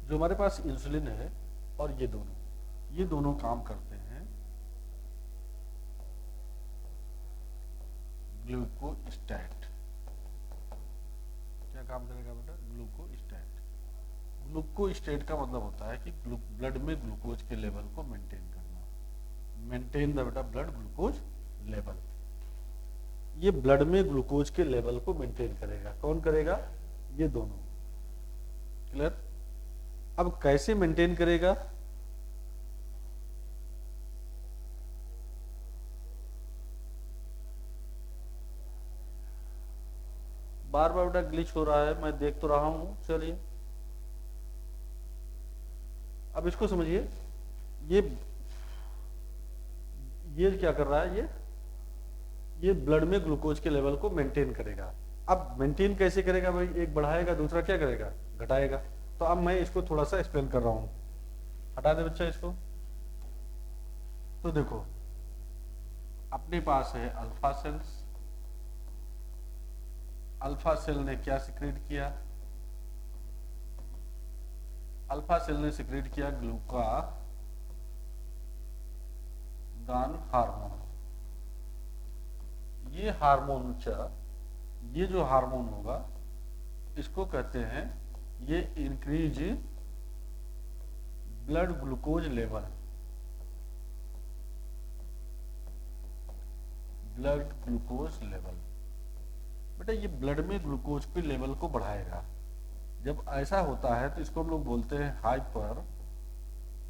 जो हमारे पास इंसुलिन है और ये दोनों काम करते हैं ग्लूकोस्टैट क्या काम करेगा बेटा? ग्लूकोस्टैट। ग्लूकोस्टेट का मतलब होता है कि ब्लड में ग्लूकोज के लेवल को मेंटेन करना। मेंटेन द बेटा ब्लड ग्लूकोज लेवल। ये ब्लड में ग्लूकोज के लेवल को मेंटेन करेगा। कौन करेगा? ये दोनों। क्लियर? अब कैसे मेंटेन करेगा? बार बार बेटा ग्लिच हो रहा है, मैं देख तो रहा हूं। चलिए अब इसको समझिए। ये ये क्या कर रहा है? ये ब्लड में ग्लूकोज के लेवल को मेंटेन करेगा। अब मेंटेन कैसे करेगा भाई? एक बढ़ाएगा, दूसरा क्या करेगा? घटाएगा। तो अब मैं इसको थोड़ा सा एक्सप्लेन कर रहा हूं। हटा दे बच्चा इसको। तो देखो अपने पास है अल्फा सेल्स। अल्फा सेल ने क्या सिक्रेट किया? अल्फा सेल ने सिक्रेट किया ग्लूकागान हार्मोन। ये हार्मोन ये जो हार्मोन होगा इसको कहते हैं, ये increase blood glucose level. Blood glucose level बेटा ये ब्लड में ग्लूकोज के लेवल को बढ़ाएगा। जब ऐसा होता है तो इसको हम लोग बोलते हैं हाइपर।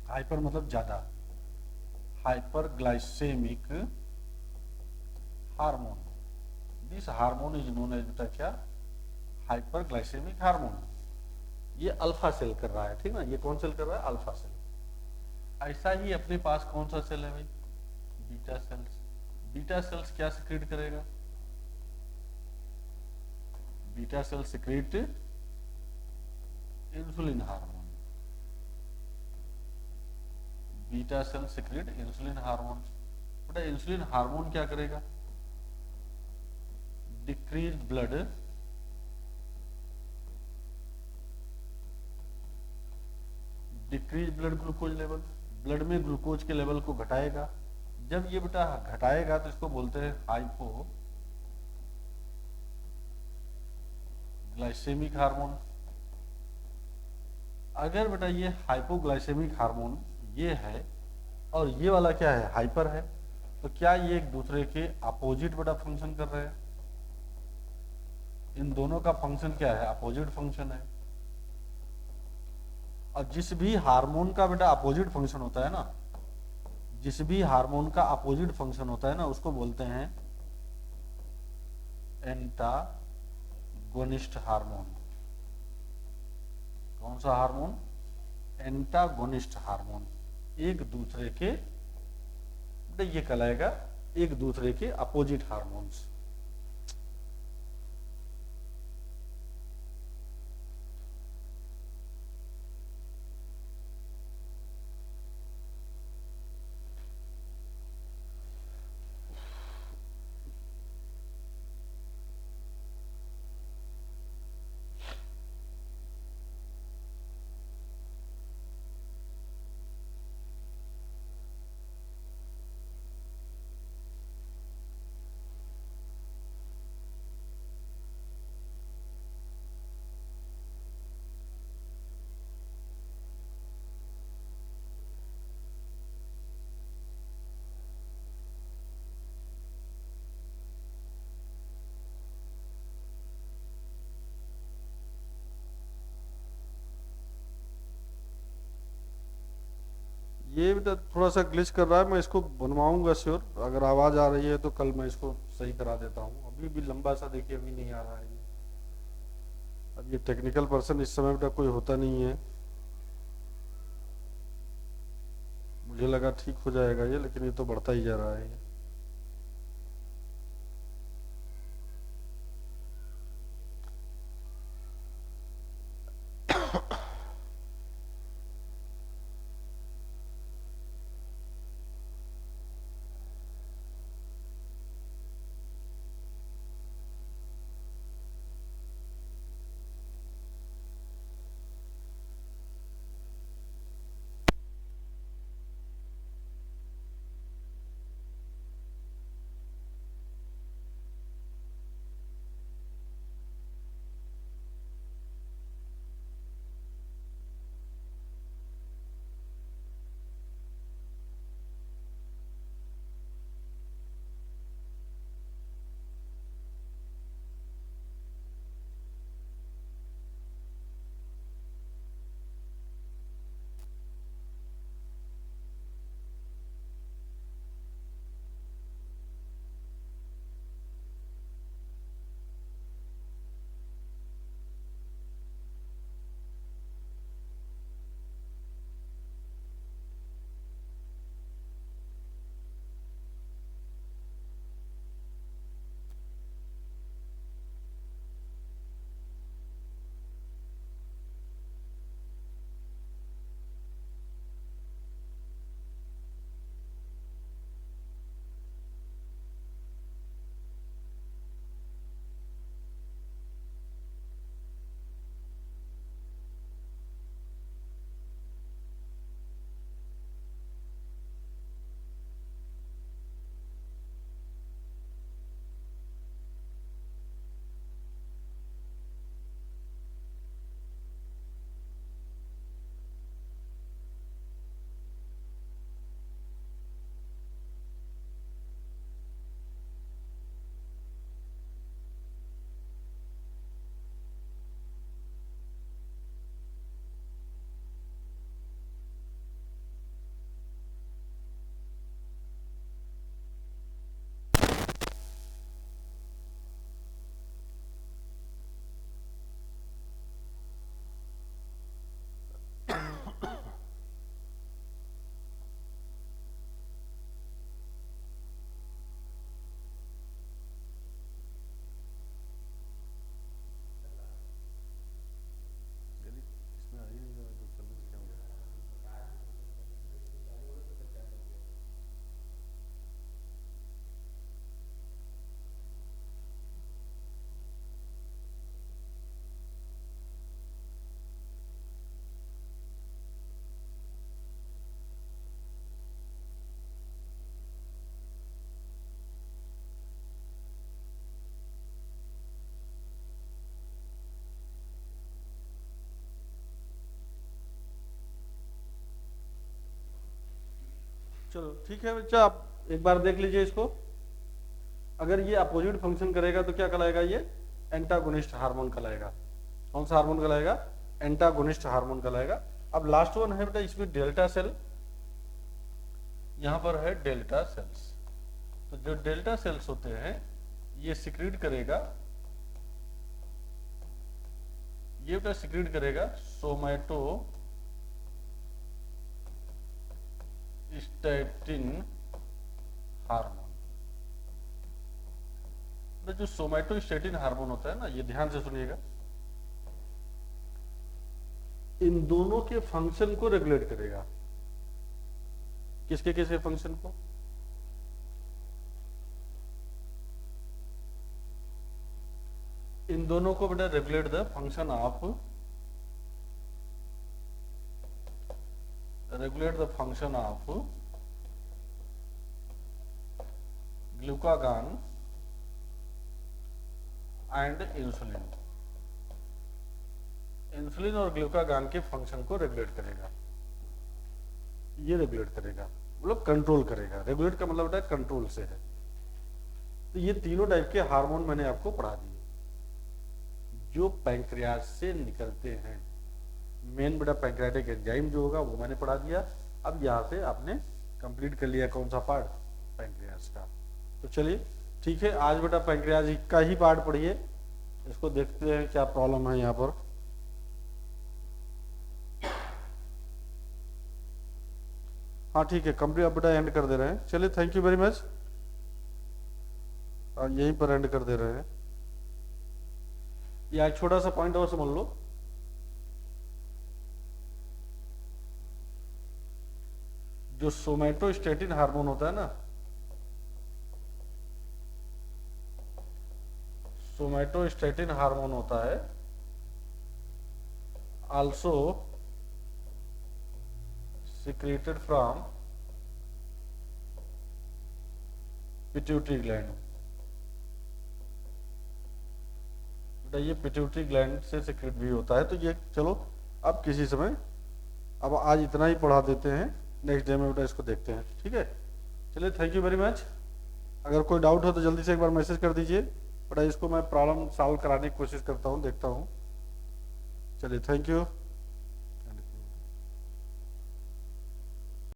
हाइपर मतलब ज्यादा। Hyper glycemic hormone. This hormone is known as बेटा क्या? Hyper glycemic hormone. ये अल्फा सेल कर रहा है, ठीक ना? ये कौन सेल कर रहा है? Alpha cell. ऐसा ही अपने पास कौन सा सेल है भाई? Beta cells. बीटा सेल्स क्या सिक्रेट करेगा? Beta cell secrete insulin hormone. Beta cell secrete insulin hormone. बेटा इंसुलिन हार्मोन क्या करेगा? Decrease blood glucose level. Blood में ग्लूकोज के लेवल को घटाएगा। जब ये बेटा घटाएगा तो इसको बोलते हैं हाइपो ग्लाइसेमिक हार्मोन। अगर बेटा ये हाइपोग्लाइसेमिक हार्मोन ये है और ये वाला क्या है? हाइपर है, तो क्या ये एक दूसरे के अपोजिट बेटा फंक्शन कर रहे हैं? इन दोनों का फंक्शन क्या है? अपोजिट फंक्शन है। और जिस भी हार्मोन का बेटा अपोजिट फंक्शन होता है ना, जिस भी हार्मोन का अपोजिट फंक्शन होता है ना, उसको बोलते हैं एंटागोनिस्ट हार्मोन। कौन सा हार्मोन? Antagonist hormone. एक दूसरे के बेटा ये कहलाएगा एक दूसरे के अपोजिट हार्मोन्स। ये बेटा थोड़ा सा ग्लिच कर रहा है, मैं इसको बनवाऊंगा श्योर। अगर आवाज आ रही है तो कल मैं इसको सही करा देता हूँ। अभी भी लंबा सा देखिए, अभी नहीं आ रहा है ये। अब ये टेक्निकल पर्सन इस समय बेटा कोई होता नहीं है। मुझे लगा ठीक हो जाएगा ये, लेकिन ये तो बढ़ता ही जा रहा है। चलो ठीक है बच्चा, आप एक बार देख लीजिए इसको। अगर ये अपोजिट फंक्शन करेगा तो क्या कहलाएगा, ये एंटागोनिस्ट हार्मोन कहलाएगा। कौन सा हार्मोन कहलाएगा, एंटागोनिस्ट हार्मोन कहलाएगा। अब लास्ट वन है बेटा इसमें डेल्टा सेल, यहां पर है डेल्टा सेल्स। तो जो डेल्टा सेल्स होते हैं ये सिक्रीट करेगा, ये बेटा सिक्रीट करेगा सोमैटो स्टैटिन हार्मोन। जो सोमैटोस्टेटिन हार्मोन होता है ना, ये ध्यान से सुनिएगा, इन दोनों के फंक्शन को रेगुलेट करेगा। किसके किसके फंक्शन को, इन दोनों को बेटा regulate the function of, regulate the function of glucagon and insulin. Insulin और ग्लूकागॉन के फंक्शन को रेगुलेट करेगा, ये रेगुलेट करेगा, मतलब कंट्रोल करेगा। रेगुलेट का मतलब बेटा कंट्रोल से है। तो ये तीनों टाइप के हार्मोन मैंने आपको पढ़ा दिए जो पैंक्रियाज से निकलते हैं। मेन बेटा पैंक्रियाटिक एंजाइम जो होगा वो मैंने पढ़ा दिया। अब यहाँ से आपने कंप्लीट कर लिया कौन सा पार्ट, पैंक्रियाज का। तो चलिए ठीक है, आज बेटा पैंक्रियाज का ही पार्ट पढ़िए। इसको देखते हैं क्या प्रॉब्लम है यहाँ पर। हाँ ठीक है, कंप्लीट। अब बेटा एंड कर दे रहे हैं। चलिए थैंक यू वेरी मच, यहीं पर एंड कर दे रहे हैं। या एक छोटा सा पॉइंट और समझ लो, जो सोमैटोस्टेटिन हार्मोन होता है ना, सोमैटोस्टेटिन हार्मोन होता है also secreted from pituitary gland. बेटा ये पिट्यूटरी ग्लैंड से सिक्रेट भी होता है। तो ये चलो अब किसी समय, अब आज इतना ही पढ़ा देते हैं, नेक्स्ट डे में बेटा इसको देखते हैं। ठीक है, चलिए थैंक यू वेरी मच। अगर कोई डाउट हो तो जल्दी से एक बार मैसेज कर दीजिए, बेटा इसको मैं प्रॉब्लम सॉल्व कराने की कोशिश करता हूँ, देखता हूँ। चलिए थैंक यू।